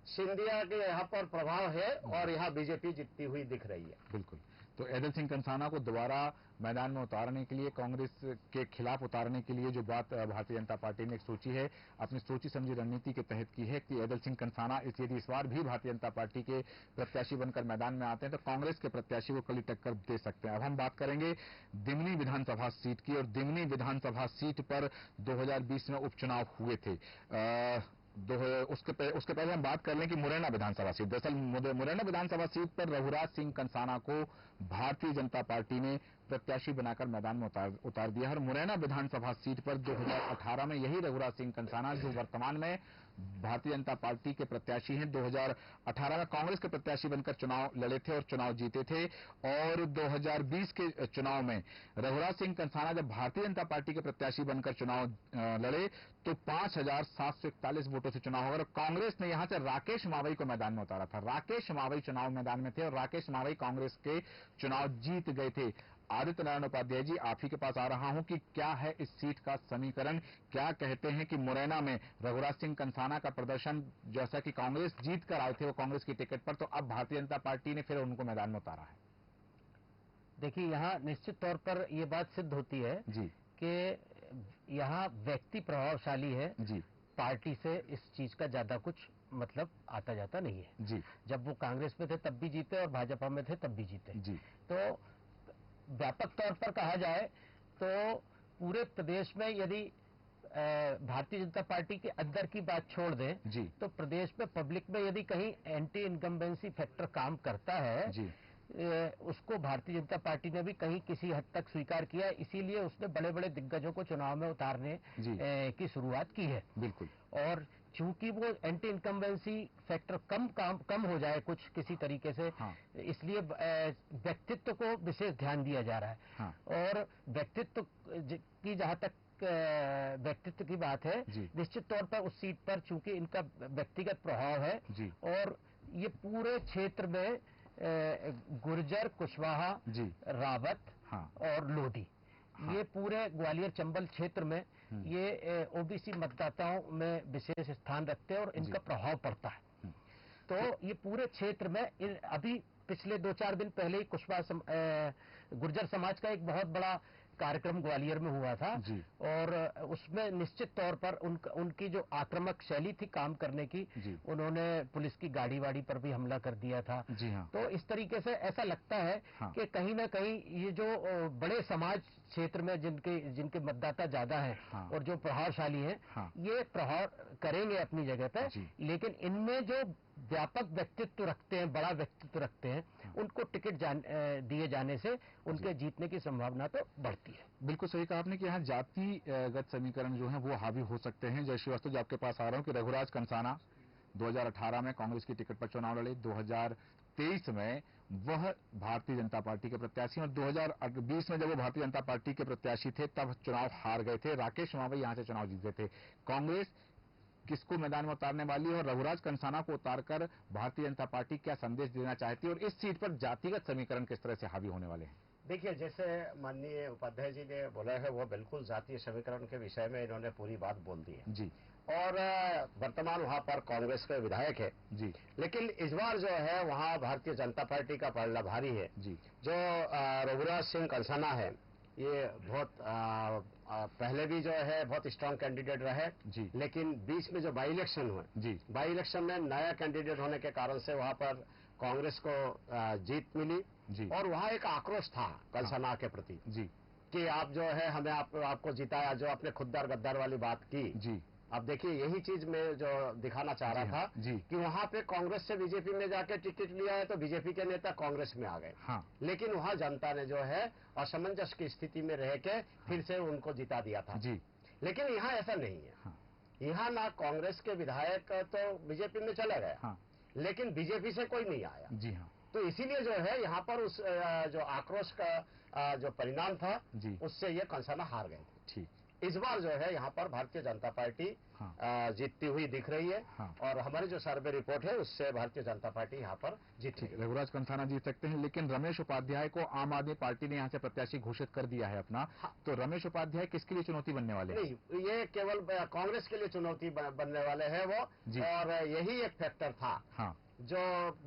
सिंधिया के यहाँ पर प्रभाव है और यहाँ बीजेपी जीतती हुई दिख रही है। बिल्कुल। तो ऐदल सिंह कंसाना को दोबारा मैदान में उतारने के लिए, कांग्रेस के खिलाफ उतारने के लिए जो बात भारतीय जनता पार्टी ने सोची है, अपनी सोची समझी रणनीति के तहत की है कि ऐदल सिंह कंसाना यदि इस बार भी भारतीय जनता पार्टी के प्रत्याशी बनकर मैदान में आते हैं तो कांग्रेस के प्रत्याशी को कड़ी टक्कर दे सकते हैं। अब हम बात करेंगे दिमनी विधानसभा सीट की, और दिमनी विधानसभा सीट पर 2020 में उपचुनाव हुए थे। उसके पहले हम बात कर लें कि मुरैना विधानसभा सीट, दरअसल मुरैना विधानसभा सीट पर रघुराज सिंह कंसाना को भारतीय जनता पार्टी ने प्रत्याशी बनाकर मैदान में उतार दिया है। और मुरैना विधानसभा सीट पर 2018 में यही रघुराज सिंह कंसाना, जो वर्तमान में भारतीय जनता पार्टी के प्रत्याशी हैं, 2018 में कांग्रेस के प्रत्याशी बनकर चुनाव लड़े थे और चुनाव जीते थे। और 2020 के चुनाव में रघुराज सिंह कंसाना जब भारतीय जनता पार्टी के प्रत्याशी बनकर चुनाव लड़े तो 5,741 वोटों से चुनाव हुआ। और कांग्रेस ने यहां से राकेश मावई को मैदान में उतारा था। राकेश मावई चुनाव मैदान में थे और राकेश मावई कांग्रेस के चुनाव जीत गए थे। आदित्य नारायण उपाध्याय जी, आप ही के पास आ रहा हूं कि क्या है इस सीट का समीकरण, क्या कहते हैं कि मुरैना में रघुराज सिंह कंसाना का प्रदर्शन, जैसा कि कांग्रेस जीत कर आए थे वो कांग्रेस की टिकट पर, तो अब भारतीय जनता पार्टी ने फिर उनको मैदान में उतारा है? देखिए, यहाँ निश्चित तौर पर यह बात सिद्ध होती है जी कि यहाँ व्यक्ति प्रभावशाली है जी। पार्टी से इस चीज का ज्यादा कुछ मतलब आता जाता नहीं है जी। जब वो कांग्रेस में थे तब भी जीते और भाजपा में थे तब भी जीते जी। तो व्यापक तौर पर कहा जाए तो पूरे प्रदेश में यदि भारतीय जनता पार्टी के अंदर की बात छोड़ दें जी। तो प्रदेश में पब्लिक में यदि कहीं एंटी इनकम्बेंसी फैक्टर काम करता है जी। उसको भारतीय जनता पार्टी ने भी कहीं किसी हद तक स्वीकार किया, इसीलिए उसने बड़े बड़े दिग्गजों को चुनाव में उतारने की शुरुआत की है। बिल्कुल। और चूंकि वो एंटी इनकम्बेंसी फैक्टर कम हो जाए कुछ किसी तरीके से, हाँ। इसलिए व्यक्तित्व को विशेष ध्यान दिया जा रहा है। हाँ। और व्यक्तित्व की जहां तक व्यक्तित्व की बात है, निश्चित तौर पर उस सीट पर चूंकि इनका व्यक्तिगत प्रभाव है और ये पूरे क्षेत्र में गुर्जर, कुशवाहा, रावत और लोधी, ये पूरे ग्वालियर चंबल क्षेत्र में ये ओबीसी मतदाताओं में विशेष स्थान रखते हैं और इनका प्रभाव पड़ता है। तो ये पूरे क्षेत्र में अभी पिछले 2-4 दिन पहले ही गुर्जर समाज का एक बहुत बड़ा कार्यक्रम ग्वालियर में हुआ था और उसमें निश्चित तौर पर उनकी जो आक्रामक शैली थी काम करने की, उन्होंने पुलिस की गाड़ी वाड़ी पर भी हमला कर दिया था। तो इस तरीके से ऐसा लगता है कि कहीं ना कहीं ये जो बड़े समाज क्षेत्र में जिनके मतदाता ज्यादा हैं और जो प्रभावशाली हैं, ये प्रभाव करेंगे अपनी जगह पे, लेकिन इनमें जो व्यापक व्यक्तित्व रखते हैं, बड़ा व्यक्तित्व रखते हैं, उनको टिकट दिए जाने से उनके जीतने की संभावना तो बढ़ती है। बिल्कुल सही कहा आपने कि यहाँ जातिगत समीकरण जो है वो हावी हो सकते हैं। जय श्रीवास्तव जी, आपके पास आ रहा हूँ कि रघुराज कंसाना 2018 में कांग्रेस की टिकट पर चुनाव लड़े, 2023 में वह भारतीय जनता पार्टी के प्रत्याशी और 2020 में जब वो भारतीय जनता पार्टी के प्रत्याशी थे तब चुनाव हार गए थे। राकेश मावई यहां से चुनाव जीत गए थे। कांग्रेस किसको मैदान में उतारने वाली है और रघुराज कंसाना को उतारकर भारतीय जनता पार्टी क्या संदेश देना चाहती है और इस सीट पर जातिगत समीकरण किस तरह से हावी होने वाले हैं? देखिए, जैसे माननीय उपाध्याय जी ने बोला है, वो बिल्कुल जातीय समीकरण के विषय में इन्होंने पूरी बात बोल दी है जी। और वर्तमान वहां पर कांग्रेस के विधायक है जी, लेकिन इस बार जो है वहां भारतीय जनता पार्टी का पलड़ा भारी है जी। जो रघुराज सिंह कंसाना है, ये बहुत पहले भी जो है बहुत स्ट्रांग कैंडिडेट रहे जी, लेकिन बीच में जो बाई इलेक्शन हुए जी, बाई इलेक्शन में नया कैंडिडेट होने के कारण से वहां पर कांग्रेस को जीत मिली जी। और वहां एक आक्रोश था कंसाना के प्रति जी, कि आप जो है हमें आपको जिताया, जो आपने खुददार गद्दार वाली बात की। जी। अब देखिए, यही चीज मैं जो दिखाना चाह रहा था कि वहां पे कांग्रेस से बीजेपी में जाके टिकट लिया है तो बीजेपी के नेता कांग्रेस में आ गए, लेकिन वहां जनता ने जो है असमंजस की स्थिति में रह के फिर से उनको जिता दिया था जी। लेकिन यहाँ ऐसा नहीं है, यहाँ ना कांग्रेस के विधायक तो बीजेपी में चले गए लेकिन बीजेपी से कोई नहीं आया जी हाँ। तो इसीलिए जो है यहाँ पर उस जो आक्रोश का जो परिणाम था उससे ये कंसाना हार गए थे। ठीक, इस बार जो है यहाँ पर भारतीय जनता पार्टी जीतती हुई दिख रही है और हमारी जो सर्वे रिपोर्ट है उससे भारतीय जनता पार्टी यहाँ पर जीती है। रघुराज कंसाना जीत सकते हैं, लेकिन रमेश उपाध्याय को आम आदमी पार्टी ने यहाँ से प्रत्याशी घोषित कर दिया है अपना। तो रमेश उपाध्याय किसके लिए चुनौती बनने वाले हैं? नहीं, ये केवल कांग्रेस के लिए चुनौती बनने वाले हैं वो, और यही एक फैक्टर था जो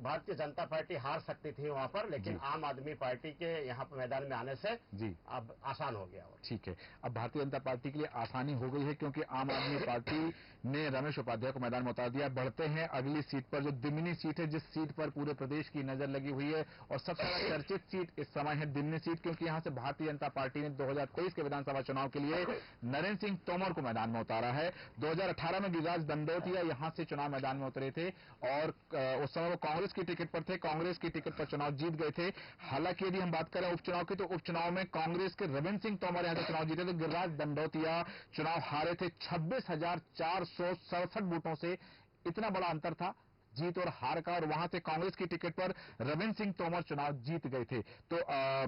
भारतीय जनता पार्टी हार सकती थी वहां पर, लेकिन आम आदमी पार्टी के यहाँ पर मैदान में आने से अब आसान हो गया। ठीक है, अब भारतीय जनता पार्टी के लिए आसानी हो गई है क्योंकि आम आदमी पार्टी ने रमेश उपाध्याय को मैदान में उतार दिया। बढ़ते हैं अगली सीट पर, जो दिमनी सीट है, जिस सीट पर पूरे प्रदेश की नजर लगी हुई है और सबसे ज्यादा चर्चित सीट इस समय है दिमनी सीट, क्योंकि यहाँ से भारतीय जनता पार्टी ने 2023 के विधानसभा चुनाव के लिए नरेंद्र सिंह तोमर को मैदान में उतारा है। 2018 में गिरिराज दंडोतिया यहाँ से चुनाव मैदान में उतरे थे और उस समय वो कांग्रेस की टिकट पर थे, कांग्रेस की टिकट पर चुनाव जीत गए थे। हालांकि यदि हम बात करें उपचुनाव की, तो उपचुनाव में कांग्रेस के रविंद्र सिंह तोमर यहां से चुनाव जीते थे, गिरिराज दंडोतिया चुनाव हारे थे 26,467 वोटों से। इतना बड़ा अंतर था जीत और हार का, और वहां से कांग्रेस की टिकट पर रविंद्र सिंह तोमर चुनाव जीत गए थे। तो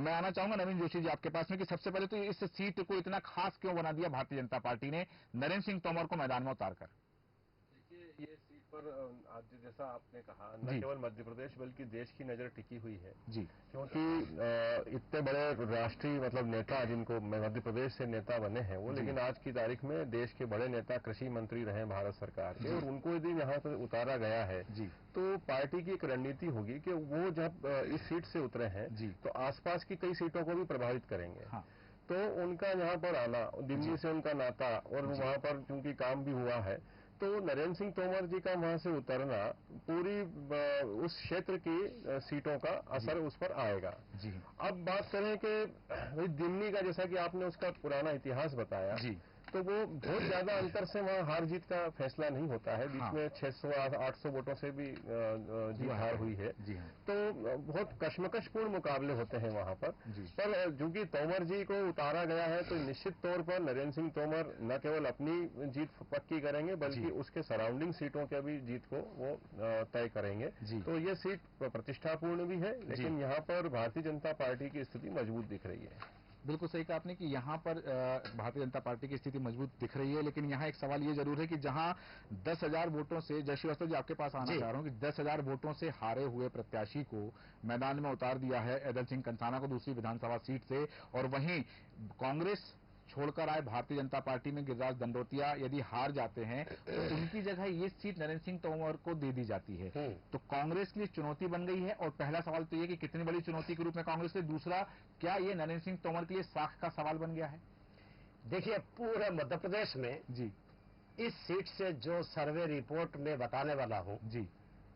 मैं आना चाहूंगा नवीन जोशी जी आपके पास में कि सबसे पहले तो इस सीट को इतना खास क्यों बना दिया भारतीय जनता पार्टी ने नरेंद्र सिंह तोमर को मैदान में उतारकर? देखिए, ये सीट पर आज जैसा आपने कहा, न केवल मध्य प्रदेश बल्कि देश की नजर टिकी हुई है जी, क्योंकि इतने बड़े राष्ट्रीय मतलब नेता जिनको मध्य प्रदेश से नेता बने हैं वो, लेकिन आज की तारीख में देश के बड़े नेता कृषि मंत्री रहे भारत सरकार के, और उनको यदि यहाँ पर उतारा गया है जी, तो पार्टी की एक रणनीति होगी कि वो जब इस सीट से उतरे हैं जी, तो आसपास की कई सीटों को भी प्रभावित करेंगे। तो उनका यहाँ पर आना, दिल्ली से उनका नाता और वहां पर क्योंकि काम भी हुआ है, तो नरेंद्र सिंह तोमर जी का वहां से उतरना पूरी उस क्षेत्र की सीटों का असर उस पर आएगा। जी। अब बात करें कि दिल्ली का, जैसा कि आपने उसका पुराना इतिहास बताया, जी, तो वो बहुत ज्यादा अंतर से वहाँ हार जीत का फैसला नहीं होता है। बीच में 600-800 वोटों से भी जीत हार हुई है। जी हाँ। तो बहुत कश्मकशपूर्ण मुकाबले होते हैं वहाँ पर। पर चूंकि तोमर जी को उतारा गया है, तो निश्चित तौर पर नरेंद्र सिंह तोमर न केवल अपनी जीत पक्की करेंगे, बल्कि उसके सराउंडिंग सीटों के भी जीत को वो तय करेंगे। तो ये सीट प्रतिष्ठापूर्ण भी है, लेकिन यहाँ पर भारतीय जनता पार्टी की स्थिति मजबूत दिख रही है। बिल्कुल सही कहा आपने कि यहाँ पर भारतीय जनता पार्टी की स्थिति मजबूत दिख रही है, लेकिन यहाँ एक सवाल ये जरूर है कि जहाँ 10,000 वोटों से, जय श्रीवास्तव जी आपके पास आना चाह रहा हूँ कि 10,000 वोटों से हारे हुए प्रत्याशी को मैदान में उतार दिया है ऐदल सिंह कंसाना को दूसरी विधानसभा सीट से, और वहीं कांग्रेस छोड़कर आए भारतीय जनता पार्टी में गिरिराज दंडोतिया यदि हार जाते हैं तो उनकी जगह ये सीट नरेंद्र सिंह तोमर को दे दी जाती है। तो कांग्रेस के लिए चुनौती बन गई है, और पहला सवाल तो ये कि कितनी बड़ी चुनौती के रूप में कांग्रेस के लिए, दूसरा क्या ये नरेंद्र सिंह तोमर के लिए साख का सवाल बन गया है? देखिए, पूरे मध्य प्रदेश में जी, इस सीट से जो सर्वे रिपोर्ट में बताने वाला हूं, जी,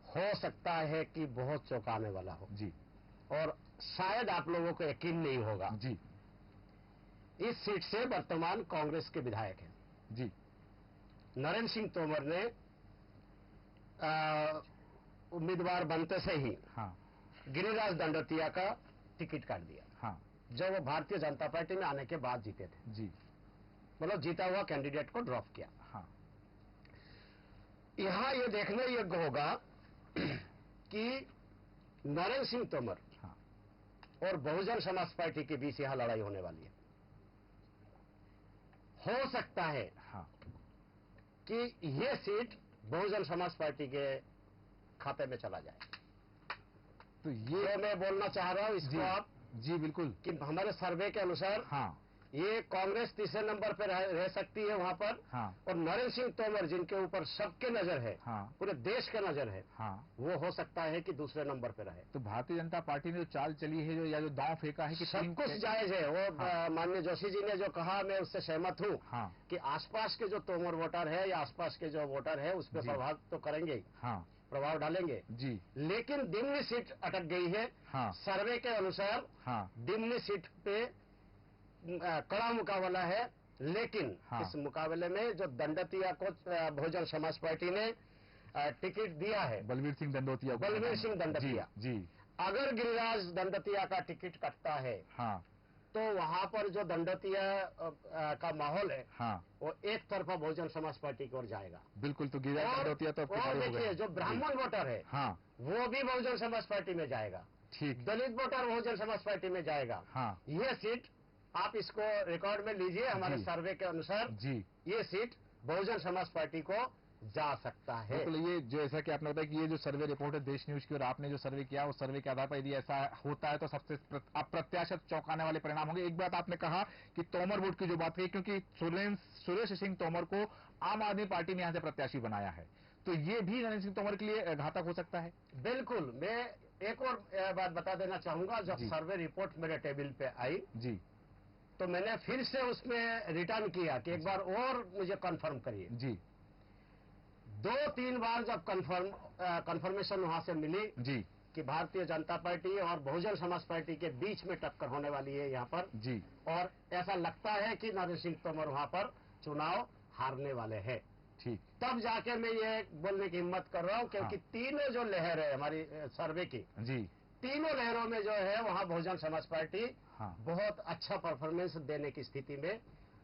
हो सकता है कि बहुत चौंकाने वाला हो। जी, और शायद आप लोगों को यकीन नहीं होगा। जी, इस सीट से वर्तमान कांग्रेस के विधायक हैं। जी, नरेंद्र सिंह तोमर ने उम्मीदवार बनते से ही गिरिराज दंडोतिया का टिकट काट दिया, जो वो भारतीय जनता पार्टी में आने के बाद जीते थे। जी, मतलब जीता हुआ कैंडिडेट को ड्रॉप किया। यहां ये देखने योग्य होगा कि नरेंद्र सिंह तोमर और बहुजन समाज पार्टी के बीच यहां लड़ाई होने वाली है। हो सकता है कि यह सीट बहुजन समाज पार्टी के खाते में चला जाए। तो ये जो मैं बोलना चाह रहा हूं इसको आप जी बिल्कुल कि हमारे सर्वे के अनुसार ये कांग्रेस तीसरे नंबर पर रह सकती है वहां पर। और नरेंद्र सिंह तोमर जिनके ऊपर सबके नजर है, पूरे देश के नजर है, वो हो सकता है कि दूसरे नंबर पर रहे। तो भारतीय जनता पार्टी ने जो चाल चली है, जो या जो दांव फेंका है कि सब कुछ जायज है। वो माननीय जोशी जी ने जो कहा, मैं उससे सहमत हूं कि आसपास के जो तोमर वोटर है या आसपास के जो वोटर है उस पर प्रभाव तो करेंगे ही, प्रभाव डालेंगे जी। लेकिन दिमनी सीट अटक गई है। सर्वे के अनुसार दिमनी सीट पे कड़ा मुकाबला है, लेकिन इस मुकाबले में जो दंडोतिया को बहुजन समाज पार्टी ने टिकट दिया है, बलवीर सिंह दंडोतिया जी, अगर गिरिराज दंडोतिया का टिकट कटता है तो वहां पर जो दंडोतिया का माहौल है वो एक तरफा बहुजन समाज पार्टी की ओर जाएगा। बिल्कुल। तो गिरिराज दंडोतिया तो देखिए, जो ब्राह्मण वोटर है वो भी बहुजन समाज पार्टी में जाएगा। ठीक। दलित वोटर बहुजन समाज पार्टी में जाएगा। यह सीट आप इसको रिकॉर्ड में लीजिए। हमारे सर्वे के अनुसार जी ये सीट बहुजन समाज पार्टी को जा सकता है। बिल्कुल। ये जैसा कि आपने बताया कि ये जो सर्वे रिपोर्ट है देश न्यूज की और आपने जो सर्वे किया उस सर्वे के आधार पर यदि ऐसा होता है तो सबसे अप्रत्याशित चौंकाने वाले परिणाम होंगे। एक बात आपने कहा कि तोमर वोट की जो बात कही, क्योंकि सुरेश सिंह तोमर को आम आदमी पार्टी ने यहां से प्रत्याशी बनाया है, तो ये भी नरेंद्र सिंह तोमर के लिए घातक हो सकता है। बिल्कुल। मैं एक और बात बता देना चाहूंगा। जब सर्वे रिपोर्ट मेरे टेबल पे आई जी, तो मैंने फिर से उसमें रिटर्न किया कि एक बार और मुझे कंफर्म करिए जी। 2-3 बार जब कंफर्मेशन वहां से मिली जी कि भारतीय जनता पार्टी और बहुजन समाज पार्टी के बीच में टक्कर होने वाली है यहां पर जी, और ऐसा लगता है कि नरेंद्र सिंह तोमर वहां पर चुनाव हारने वाले हैं, ठीक, तब जाके मैं ये बोलने की हिम्मत कर रहा हूं, क्योंकि तीनों जो लहर है हमारी सर्वे की जी, तीनों लहरों में जो है वहां बहुजन समाज पार्टी बहुत अच्छा परफॉर्मेंस देने की स्थिति में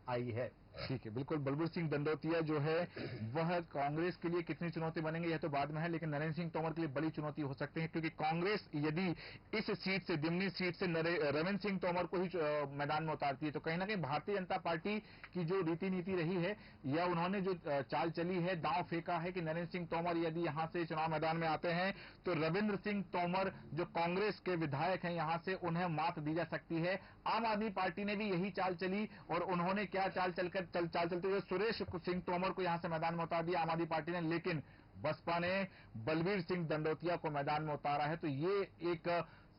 आई है। ठीक है, बिल्कुल। बलवीर सिंह दंडोतिया जो है वह कांग्रेस के लिए कितनी चुनौती बनेंगे यह तो बाद में है, लेकिन नरेंद्र सिंह तोमर के लिए बड़ी चुनौती हो सकती है, क्योंकि कांग्रेस यदि इस सीट से, दिमनी सीट से रविंद्र सिंह तोमर को ही मैदान में उतारती है तो कहीं ना कहीं भारतीय जनता पार्टी की जो रीति नीति रही है या उन्होंने जो चाल चली है, दांव फेंका है कि नरेंद्र सिंह तोमर यदि यहां से चुनाव मैदान में आते हैं तो रविंद्र सिंह तोमर जो कांग्रेस के विधायक हैं यहां से उन्हें मात दी जा सकती है। आम आदमी पार्टी ने भी यही चाल चली और उन्होंने क्या चाल चलते हुए सुरेश सिंह तोमर को यहां से मैदान में उतार दिया आम आदमी पार्टी ने, लेकिन बसपा ने बलवीर सिंह दंडोतिया को मैदान में उतारा है। तो ये एक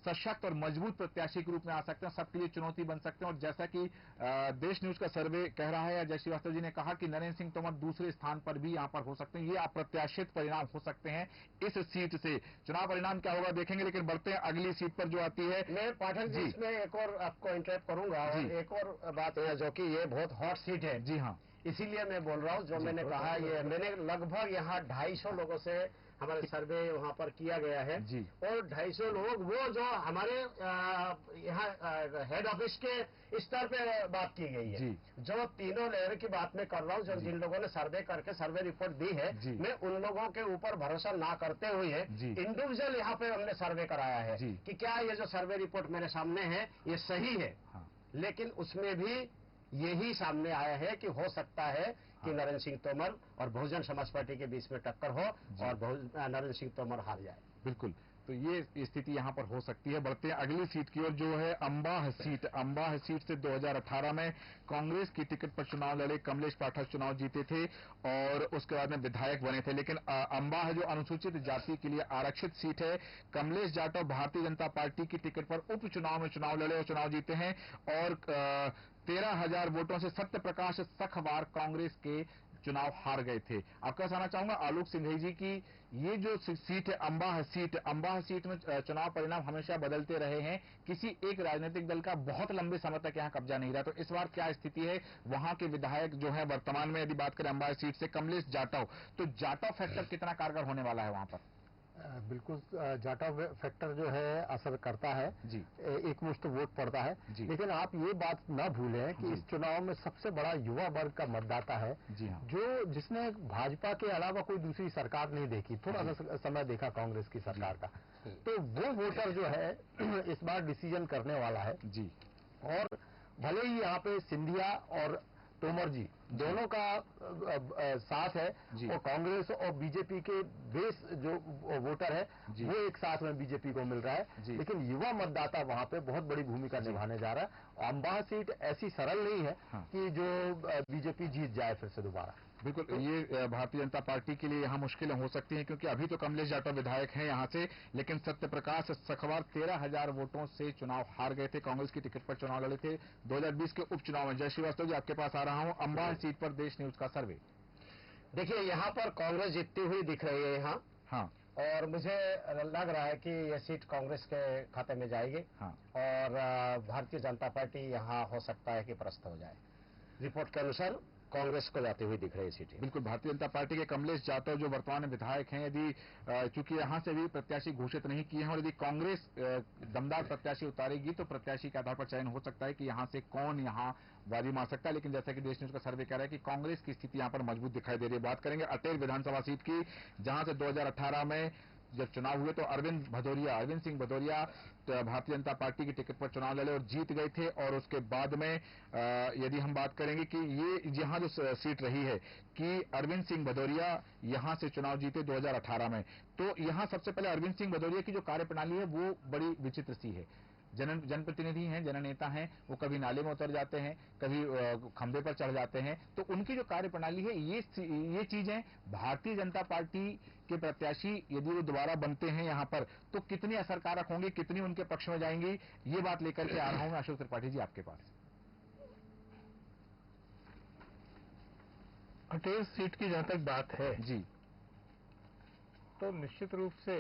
सशक्त और मजबूत प्रत्याशी के रूप में आ सकते हैं, सबके लिए चुनौती बन सकते हैं। और जैसा कि देश न्यूज का सर्वे कह रहा है, अजय श्रीवास्तव जी ने कहा कि नरेंद्र सिंह तोमर दूसरे स्थान पर भी यहां पर हो सकते हैं। ये अप्रत्याशित परिणाम हो सकते हैं इस सीट से। चुनाव परिणाम क्या होगा देखेंगे, लेकिन बढ़ते हैं अगली सीट पर जो आती है। मैं पाठक जी इसमें एक और आपको इंटरप्ट करूंगा, और एक और बात है जो कि ये बहुत हॉट सीट है। जी हाँ, इसीलिए मैं बोल रहा हूँ, जो मैंने कहा, ये मैंने लगभग यहाँ 250 लोगों से हमारे सर्वे वहाँ पर किया गया है जी। और 250 लोग वो जो हमारे यहाँ हेड ऑफिस के स्तर पे बात की गई है जी। जो तीनों लेयर की बात मैं कर रहा हूँ, जो जिन लोगों ने सर्वे करके सर्वे रिपोर्ट दी है, मैं उन लोगों के ऊपर भरोसा ना करते हुए इंडिविजुअल यहाँ पे हमने सर्वे कराया है कि क्या ये जो सर्वे रिपोर्ट मेरे सामने है ये सही है। लेकिन उसमें भी यही सामने आया है कि हो सकता है कि नरेंद्र सिंह तोमर और बहुजन समाज पार्टी के बीच में टक्कर हो और नरेंद्र सिंह तोमर हार जाए। बिल्कुल, तो ये स्थिति यहां पर हो सकती है। बढ़ते हैं अगली सीट की ओर, जो है अंबाह सीट। अंबाह सीट से 2018 में कांग्रेस की टिकट पर चुनाव लड़े कमलेश पाठक चुनाव जीते थे और उसके बाद में विधायक बने थे। लेकिन अंबाह जो अनुसूचित जाति के लिए आरक्षित सीट है, कमलेश जाटव भारतीय जनता पार्टी की टिकट पर उपचुनाव में चुनाव लड़े और चुनाव जीते हैं और 13,000 वोटों से सत्य प्रकाश सखवार कांग्रेस के चुनाव हार गए थे। आपका कहना चाहूंगा आलोक सिंघई जी की ये जो सीट है अंबाह सीट में चुनाव परिणाम हमेशा बदलते रहे हैं, किसी एक राजनीतिक दल का बहुत लंबे समय तक यहां कब्जा नहीं रहा। तो इस बार क्या स्थिति है, वहां के विधायक जो है वर्तमान में, यदि बात करें अंबाह सीट से कमलेश जाटव, तो जाटव फैक्टर कितना कारगर होने वाला है वहां पर? बिल्कुल, जाटव फैक्टर जो है असर करता है जी। एक मुश्त वोट पड़ता है। लेकिन आप ये बात ना भूलें कि इस चुनाव में सबसे बड़ा युवा वर्ग का मतदाता है। जी हाँ। जो जिसने भाजपा के अलावा कोई दूसरी सरकार नहीं देखी, थोड़ा सा समय देखा कांग्रेस की सरकार का, तो वो वोटर जो है इस बार डिसीजन करने वाला है जी। और भले ही यहाँ पे सिंधिया और तोमर जी दोनों का साथ है और कांग्रेस और बीजेपी के बेस जो वोटर है वो एक साथ में बीजेपी को मिल रहा है, लेकिन युवा मतदाता वहां पे बहुत बड़ी भूमिका निभाने जा रहा है। अंबाह सीट ऐसी सरल नहीं है कि जो बीजेपी जीत जाए फिर से दोबारा। बिल्कुल, ये भारतीय जनता पार्टी के लिए यहाँ मुश्किलें हो सकती हैं, क्योंकि अभी तो कमलेश जाटव विधायक हैं यहाँ से, लेकिन सत्य प्रकाश सखवार 13,000 वोटों से चुनाव हार गए थे, कांग्रेस की टिकट पर चुनाव लड़े थे 2020 के उपचुनाव में। जय श्रीवास्तव जी, आपके पास आ रहा हूँ, अंबाह सीट पर देश न्यूज का सर्वे। देखिए, यहाँ पर कांग्रेस जीतती हुई दिख रही है यहाँ। हाँ। और मुझे लग रहा है कि यह सीट कांग्रेस के खाते में जाएगी। हाँ। और भारतीय जनता पार्टी यहाँ हो सकता है कि परास्त हो जाए। रिपोर्ट के अनुसार कांग्रेस को जाती हुई दिख रही है सीटें। बिल्कुल, भारतीय जनता पार्टी के कमलेश जाटव जो वर्तमान में विधायक हैं, यदि चूंकि यहां से भी प्रत्याशी घोषित नहीं किए हैं और यदि कांग्रेस दमदार प्रत्याशी उतारेगी तो प्रत्याशी के आधार पर चयन हो सकता है कि यहां से कौन यहां बाजी मार सकता है। लेकिन जैसा कि देश न्यूज का सर्वे कह रहा है कि कांग्रेस की स्थिति यहां पर मजबूत दिखाई दे रही है। बात करेंगे अटेर विधानसभा सीट की, जहां से 2018 में जब चुनाव हुए तो अरविंद सिंह भदौरिया भारतीय जनता पार्टी की टिकट पर चुनाव लड़े और जीत गए थे। और उसके बाद में यदि हम बात करेंगे कि ये यहाँ जो सीट रही है कि अरविंद सिंह भदौरिया यहाँ से चुनाव जीते 2018 में, तो यहाँ सबसे पहले अरविंद सिंह भदौरिया की जो कार्यप्रणाली है वो बड़ी विचित्र सी है। जनप्रतिनिधि हैं, जननेता हैं, वो कभी नाले में उतर जाते हैं, कभी खंभे पर चढ़ जाते हैं। तो उनकी जो कार्यप्रणाली है, ये चीजें भारतीय जनता पार्टी के प्रत्याशी यदि वो दोबारा बनते हैं यहाँ पर तो कितनी असरकारक होंगी, कितनी उनके पक्ष में जाएंगी, ये बात लेकर के आ रहा हूं मैं अशोक त्रिपाठी जी आपके पास। अटेर सीट की जहां तक बात है जी, तो निश्चित रूप से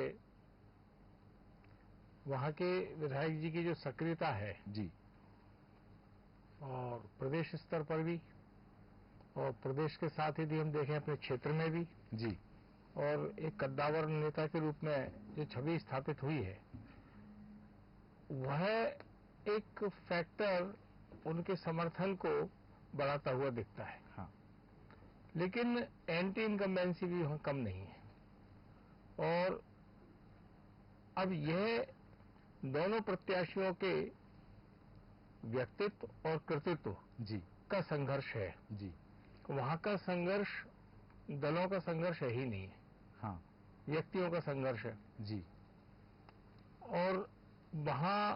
वहां के विधायक जी की जो सक्रियता है जी, और प्रदेश स्तर पर भी और प्रदेश के साथ यदि हम देखें अपने क्षेत्र में भी जी, और एक कद्दावर नेता के रूप में जो छवि स्थापित हुई है, वह एक फैक्टर उनके समर्थन को बढ़ाता हुआ दिखता है। हाँ। लेकिन एंटी इनकम्बेंसी भी वहां कम नहीं है। और अब यह दोनों प्रत्याशियों के व्यक्तित्व और कृतित्व जी का संघर्ष है जी। वहां का संघर्ष दलों का संघर्ष है ही नहीं है। हाँ, व्यक्तियों का संघर्ष है जी। और वहां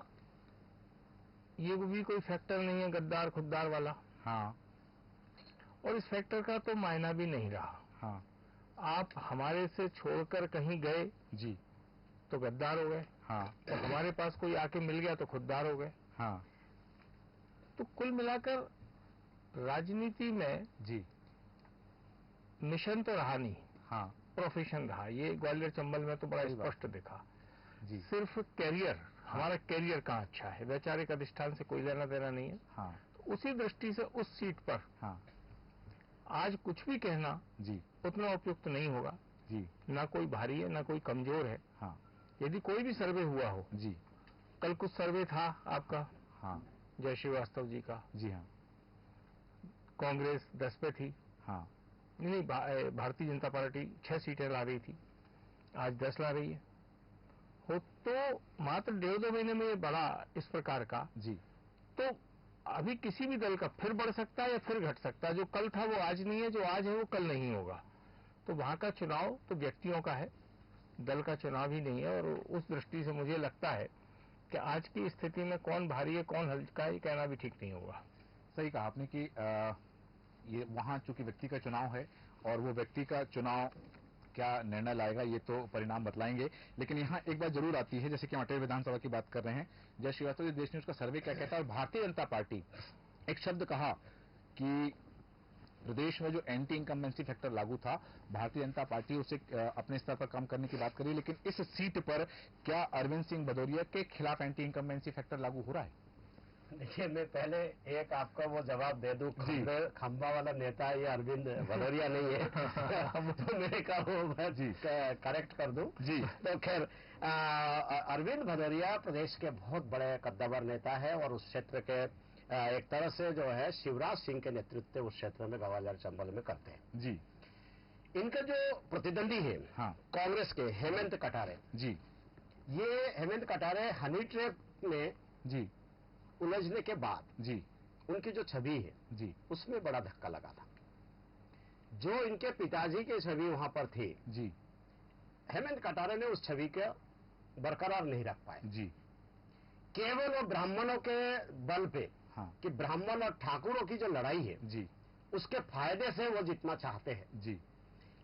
ये भी कोई फैक्टर नहीं है गद्दार खुद्दार वाला। हाँ। और इस फैक्टर का तो मायना भी नहीं रहा। हाँ। आप हमारे से छोड़कर कहीं गए जी तो गद्दार हो गए। हाँ। तो हमारे पास कोई आके मिल गया तो खुददार हो गए। हाँ। तो कुल मिलाकर राजनीति में जी मिशन तो रहा नहीं, हाँ, प्रोफेशन रहा। ये ग्वालियर चंबल में तो बड़ा स्पष्ट दिखा। जी सिर्फ कैरियर, हमारा कैरियर कहाँ अच्छा है, वैचारिक अधिष्ठान से कोई लेना देना नहीं है। हाँ। तो उसी दृष्टि से उस सीट पर हाँ आज कुछ भी कहना जी उतना उपयुक्त नहीं होगा। जी ना कोई भारी है ना कोई कमजोर है। हाँ यदि कोई भी सर्वे हुआ हो, जी, कल कुछ सर्वे था आपका, हाँ जय श्रीवास्तव जी का, जी, हाँ कांग्रेस 10 पे थी, हाँ नहीं भारतीय जनता पार्टी 6 सीटें ला रही थी, आज 10 ला रही है। हो तो मात्र 1.5-2 महीने में ये बढ़ा इस प्रकार का, जी, तो अभी किसी भी दल का फिर बढ़ सकता है या फिर घट सकता है। जो कल था वो आज नहीं है, जो आज है वो कल नहीं होगा। तो वहां का चुनाव तो व्यक्तियों का है, दल का चुनाव ही नहीं है। और उस दृष्टि से मुझे लगता है कि आज की स्थिति में कौन भारी है कौन हल्का है ये कहना भी ठीक नहीं होगा। सही कहा आपने कि ये वहां चूंकि व्यक्ति का चुनाव है और वो व्यक्ति का चुनाव क्या निर्णय लाएगा ये तो परिणाम बतलाएंगे। लेकिन यहाँ एक बात जरूर आती है, जैसे कि हम अटेर विधानसभा की बात कर रहे हैं, जय श्रीवास्तव जी देश न्यूज का सर्वे क्या कहता है, और भारतीय जनता पार्टी एक शब्द कहा कि प्रदेश में जो एंटी इनकम्बेंसी फैक्टर लागू था, भारतीय जनता पार्टी उसे अपने स्तर पर कम करने की बात करी। लेकिन इस सीट पर क्या अरविंद सिंह भदौरिया के खिलाफ एंटी इनकम्बेंसी फैक्टर लागू हो रहा है? देखिए, मैं पहले एक आपका वो जवाब दे दूं, खंबा वाला नेता ये अरविंद भदौरिया नहीं है तो मेरे का वो जी करेक्ट कर दूं जी। तो खैर अरविंद भदौरिया प्रदेश के बहुत बड़े कद्दावर नेता है और उस क्षेत्र के एक तरह से जो है शिवराज सिंह के नेतृत्व उस क्षेत्र में ग्वालियर चंबल में करते हैं जी। इनका जो प्रतिद्वंदी है हाँ, कांग्रेस के हेमंत कटारे जी, ये हेमंत कटारे हनी ट्रैप में जी उलझने के बाद जी उनकी जो छवि है जी उसमें बड़ा धक्का लगा था। जो इनके पिताजी की छवि वहां पर थी जी, हेमंत कटारे ने उस छवि को बरकरार नहीं रख पाए जी, केवल वो ब्राह्मणों के बल पे हाँ, कि ब्राह्मण और ठाकुरों की जो लड़ाई है जी, उसके फायदे से वो जितना चाहते हैं जी।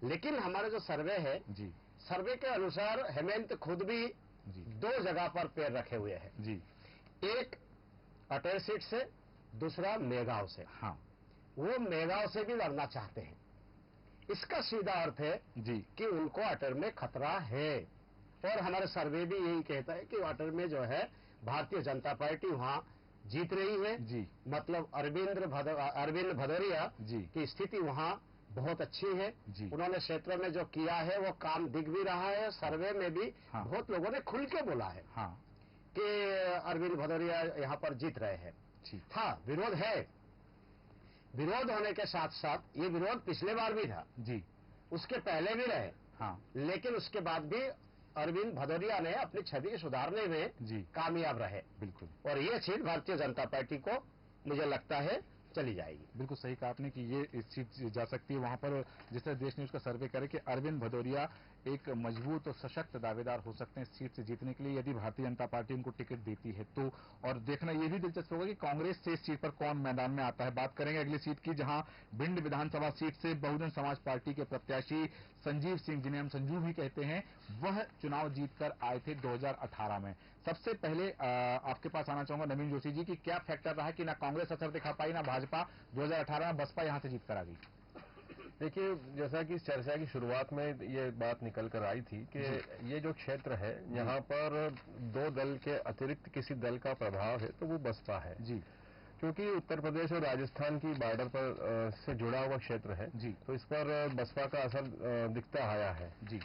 लेकिन हमारे जो सर्वे है जी, सर्वे के अनुसार हेमंत खुद भी जी, 2 जगह पर पैर रखे हुए हैं जी, एक अटेर सीट से, दूसरा मेगांव से। हाँ, वो मेगांव से भी लड़ना चाहते हैं। इसका सीधा अर्थ है जी कि उनको अटेर में खतरा है और हमारे सर्वे भी यही कहता है कि अटेर में जो है भारतीय जनता पार्टी वहां जीत रही है जी, मतलब अरविंद भदौरिया जी की स्थिति वहां बहुत अच्छी है जी। उन्होंने क्षेत्र में जो किया है वो काम दिख भी रहा है। सर्वे में भी हाँ, बहुत लोगों ने खुल के बोला है हाँ, कि अरविंद भदौरिया यहाँ पर जीत रहे हैं। हाँ, विरोध है, विरोध होने के साथ साथ ये विरोध पिछले बार भी था जी, उसके पहले भी रहे हाँ, लेकिन उसके बाद भी अरविंद भदौरिया ने अपनी छवि सुधारने में जी कामयाब रहे बिल्कुल। और ये सीट भारतीय जनता पार्टी को मुझे लगता है चली जाएगी। बिल्कुल सही कहा आपने कि ये इस सीट जा सकती है वहां पर। जिस तरह देश न्यूज का सर्वे करे कि अरविंद भदौरिया एक मजबूत और सशक्त दावेदार हो सकते हैं इस सीट से जीतने के लिए यदि भारतीय जनता पार्टी उनको टिकट देती है तो। और देखना यह भी दिलचस्प होगा कि कांग्रेस से इस सीट पर कौन मैदान में आता है। बात करेंगे अगली सीट की, जहां भिंड विधानसभा सीट से बहुजन समाज पार्टी के प्रत्याशी संजीव सिंह, जिन्हें हम संजू भी कहते हैं, वह चुनाव जीतकर आए थे 2018 में। सबसे पहले आपके पास आना चाहूंगा नवीन जोशी जी की क्या फैक्टर रहा कि ना कांग्रेस असर दिखा पाई ना भाजपा, 2018 में बसपा यहां से जीत कर आ गई? देखिए, जैसा कि इस चर्चा की शुरुआत में ये बात निकल कर आई थी कि ये जो क्षेत्र है यहाँ पर 2 दल के अतिरिक्त किसी दल का प्रभाव है तो वो बसपा है जी, क्योंकि उत्तर प्रदेश और राजस्थान की बॉर्डर पर से जुड़ा हुआ क्षेत्र है जी, तो इस पर बसपा का असर दिखता आया है जी।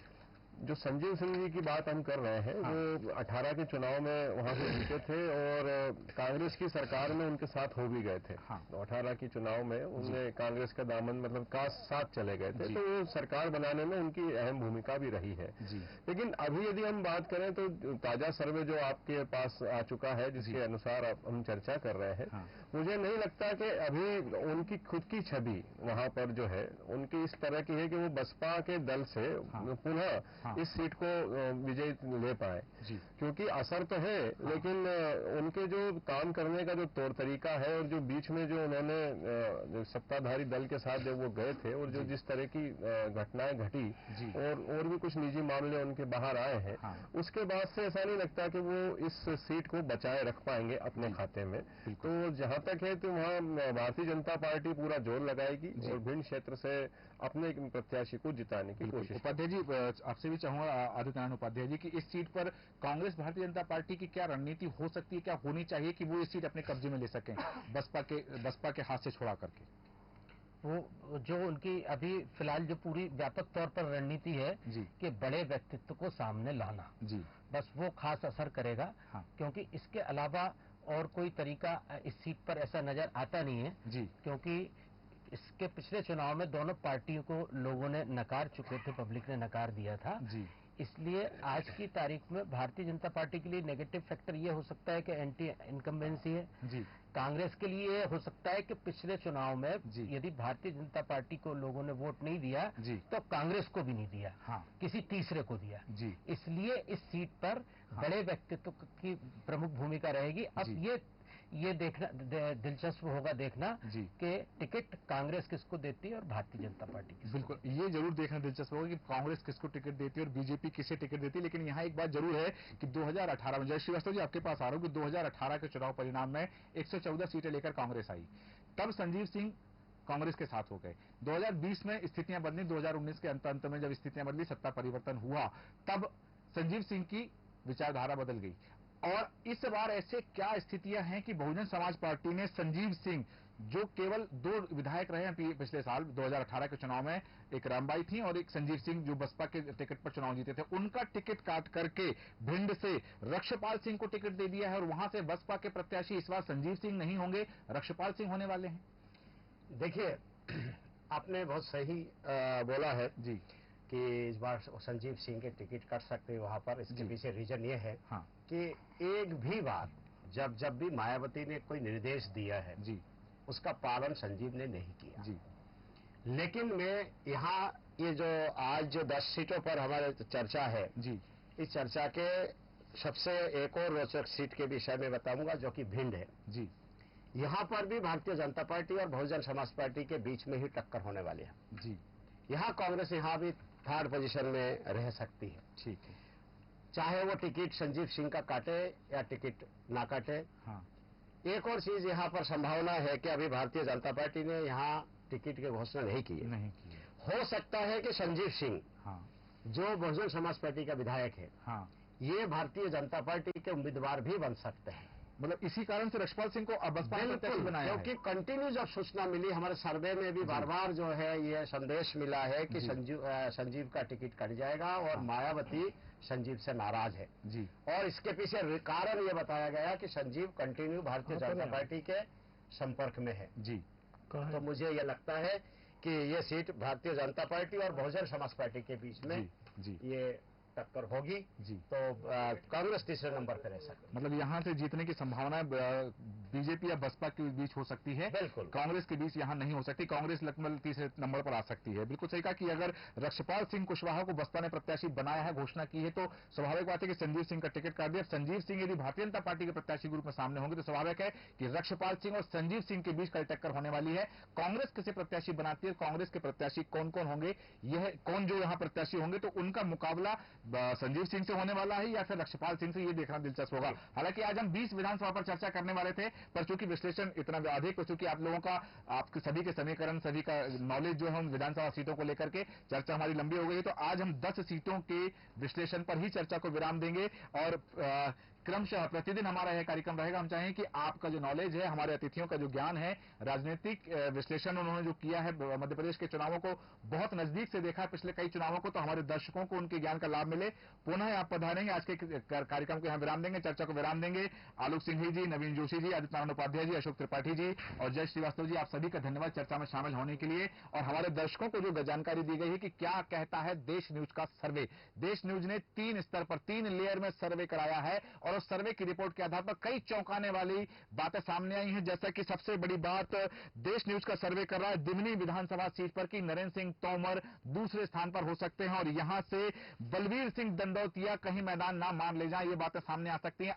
जो संजीव सिंह जी की बात हम कर रहे हैं, हाँ, वो 18 के चुनाव में वहां से जीते थे और कांग्रेस की सरकार में उनके साथ हो भी गए थे। हाँ, 18 के चुनाव में उनने कांग्रेस का दामन मतलब का साथ चले गए थे, तो वो सरकार बनाने में उनकी अहम भूमिका भी रही है जी। लेकिन अभी यदि हम बात करें तो ताजा सर्वे जो आपके पास आ चुका है जिसके अनुसार हम चर्चा कर रहे हैं, हाँ, मुझे नहीं लगता कि अभी उनकी खुद की छवि वहां पर जो है उनकी इस तरह की है कि वो बसपा के दल से पुनः इस सीट को विजय ले पाए। क्योंकि असर तो है, लेकिन उनके जो काम करने का जो तौर तरीका है और जो बीच में जो उन्होंने जो सत्ताधारी दल के साथ जब वो गए थे और जो जिस तरह की घटनाएं घटी और भी कुछ निजी मामले उनके बाहर आए हैं, उसके बाद से ऐसा नहीं लगता कि वो इस सीट को बचाए रख पाएंगे अपने खाते में। तो जहां तक है तो वहां भारतीय जनता पार्टी पूरा जोर लगाएगी और भिंड क्षेत्र से अपने प्रत्याशी को जिताने की कोशिश। उपाध्याय जी, आपसे भी चाहूंगा आदित्य नारायण उपाध्याय जी की इस सीट पर कांग्रेस भारतीय जनता पार्टी की क्या रणनीति हो सकती है, क्या होनी चाहिए कि वो इस सीट अपने कब्जे में ले सकें बसपा के हाथ से छुड़ा करके? वो जो उनकी अभी फिलहाल जो पूरी व्यापक तौर पर रणनीति है कि बड़े व्यक्तित्व को सामने लाना, बस वो खास असर करेगा। क्योंकि इसके अलावा और कोई तरीका इस सीट पर ऐसा नजर आता नहीं है, क्योंकि इसके पिछले चुनाव में दोनों पार्टियों को लोगों ने नकार चुके थे, पब्लिक ने नकार दिया था। इसलिए आज की तारीख में भारतीय जनता पार्टी के लिए नेगेटिव फैक्टर ये हो सकता है कि एंटी इनकम्बेंसी है। कांग्रेस के लिए हो सकता है कि पिछले चुनाव में यदि भारतीय जनता पार्टी को लोगों ने वोट नहीं दिया तो कांग्रेस को भी नहीं दिया, किसी तीसरे को दिया। इसलिए इस सीट पर बड़े व्यक्तित्व की प्रमुख भूमिका रहेगी। अब ये देखना दिलचस्प होगा देखना कि टिकट कांग्रेस किसको देती है और भारतीय जनता पार्टी किसको। बिल्कुल, ये जरूर देखना दिलचस्प होगा कि कांग्रेस किसको टिकट देती है और बीजेपी किसे टिकट देती है। लेकिन यहाँ एक बात जरूर है कि 2018 में, जय श्रीवास्तव जी आपके पास आ रहा हूँ, कि 2018 के चुनाव परिणाम में 114 सीटें लेकर कांग्रेस आई, तब संजीव सिंह कांग्रेस के साथ हो गए। 2020 में स्थितियां बदली, 2019 के अंत में जब स्थितियां बदली, सत्ता परिवर्तन हुआ, तब संजीव सिंह की विचारधारा बदल गई। और इस बार ऐसे क्या स्थितियां हैं कि बहुजन समाज पार्टी ने संजीव सिंह, जो केवल 2 विधायक रहे हैं पिछले साल 2018 के चुनाव में, एक रामबाई थी और एक संजीव सिंह जो बसपा के टिकट पर चुनाव जीते थे, उनका टिकट काट करके भिंड से रक्षपाल सिंह को टिकट दे दिया है। और वहां से बसपा के प्रत्याशी इस बार संजीव सिंह नहीं होंगे, रक्षपाल सिंह होने वाले हैं। देखिए, आपने बहुत सही बोला है कि इस बार संजीव सिंह के टिकट कट सकते हैं वहां पर। इसके पीछे रीजन ये है कि एक भी बार जब भी मायावती ने कोई निर्देश दिया है उसका पालन संजीव ने नहीं किया। लेकिन मैं यहाँ ये जो आज जो 10 सीटों पर हमारे चर्चा है, इस चर्चा के सबसे एक और रोचक सीट के विषय में बताऊंगा, जो कि भिंड है। यहाँ पर भी भारतीय जनता पार्टी और बहुजन समाज पार्टी के बीच में ही टक्कर होने वाली है। यहाँ कांग्रेस यहाँ भी 3rd पोजीशन में रह सकती है। ठीक है, चाहे वो टिकट संजीव सिंह का काटे या टिकट ना काटे। एक और चीज यहाँ पर संभावना है कि अभी भारतीय जनता पार्टी ने यहाँ टिकट की घोषणा नहीं की है। हो सकता है कि संजीव सिंह, जो बहुजन समाज पार्टी का विधायक है, ये भारतीय जनता पार्टी के उम्मीदवार भी बन सकते हैं। मतलब इसी कारण से रक्षपाल सिंह को बसपा प्रत्याशी बनाया है। क्योंकि कंटिन्यू जब सूचना मिली, हमारे सर्वे में भी बार बार जो है ये संदेश मिला है कि संजीव का टिकट कट जाएगा और मायावती संजीव से नाराज है। और इसके पीछे कारण ये बताया गया कि संजीव कंटिन्यू भारतीय जनता पार्टी के संपर्क में है। तो मुझे ये लगता है कि ये सीट भारतीय जनता पार्टी और बहुजन समाज पार्टी के बीच में ये टक्कर होगी। तो कांग्रेस तीसरे नंबर पर रह सकती है। मतलब यहाँ से जीतने की संभावना बीजेपी या बसपा के बीच हो सकती है, बिल्कुल कांग्रेस के बीच यहाँ नहीं हो सकती। कांग्रेस लगभग तीसरे नंबर पर आ सकती है। बिल्कुल सही कहा कि अगर रक्षपाल सिंह कुशवाहा को बसपा ने प्रत्याशी बनाया है, घोषणा की है, तो स्वाभाविक बात है कि संजीव सिंह का टिकट काट दिया। संजीव सिंह यदि भारतीय जनता पार्टी के प्रत्याशी के रूप में सामने होंगे तो स्वाभाविक है कि रक्षपाल सिंह और संजीव सिंह के बीच कल टक्कर होने वाली है। कांग्रेस किसे प्रत्याशी बनाती है, कांग्रेस के प्रत्याशी कौन कौन होंगे, यह कौन जो यहाँ प्रत्याशी होंगे, तो उनका मुकाबला संजीव सिंह से होने वाला है या फिर रक्षपाल सिंह से, ये देखना दिलचस्प होगा। हालांकि आज हम 20 विधानसभा पर चर्चा करने वाले थे, पर चूंकि विश्लेषण इतना अधिक, चूंकि आप लोगों का, आपके सभी के समीकरण, सभी का नॉलेज जो है उन विधानसभा सीटों को लेकर के चर्चा हमारी लंबी हो गई है, तो आज हम 10 सीटों के विश्लेषण पर ही चर्चा को विराम देंगे और क्रमशः प्रतिदिन हमारा यह कार्यक्रम रहेगा। हम चाहेंगे कि आपका जो नॉलेज है, हमारे अतिथियों का जो ज्ञान है, राजनीतिक विश्लेषण उन्होंने जो किया है, मध्य प्रदेश के चुनावों को बहुत नजदीक से देखा है, पिछले कई चुनावों को, तो हमारे दर्शकों को उनके ज्ञान का लाभ मिले। पुनः आप पधारेंगे, आज के कार्यक्रम को यहाँ विराम देंगे, चर्चा को विराम देंगे। आलोक सिंघी जी, नवीन जोशी जी, आदित्य नारायण उपाध्याय जी, अशोक त्रिपाठी जी और जय श्रीवास्तव जी, आप सभी का धन्यवाद चर्चा में शामिल होने के लिए। और हमारे दर्शकों को जो जानकारी दी गई है कि क्या कहता है देश न्यूज का सर्वे। देश न्यूज ने 3 स्तर पर 3 लेयर में सर्वे कराया है और और उस सर्वे की रिपोर्ट के आधार पर कई चौंकाने वाली बातें सामने आई हैं। जैसा कि सबसे बड़ी बात देश न्यूज का सर्वे कर रहा है दिमनी विधानसभा सीट पर कि नरेंद्र सिंह तोमर दूसरे स्थान पर हो सकते हैं और यहां से बलवीर सिंह दंडौतिया कहीं मैदान ना मान ले जाएं, ये बातें सामने आ सकती हैं।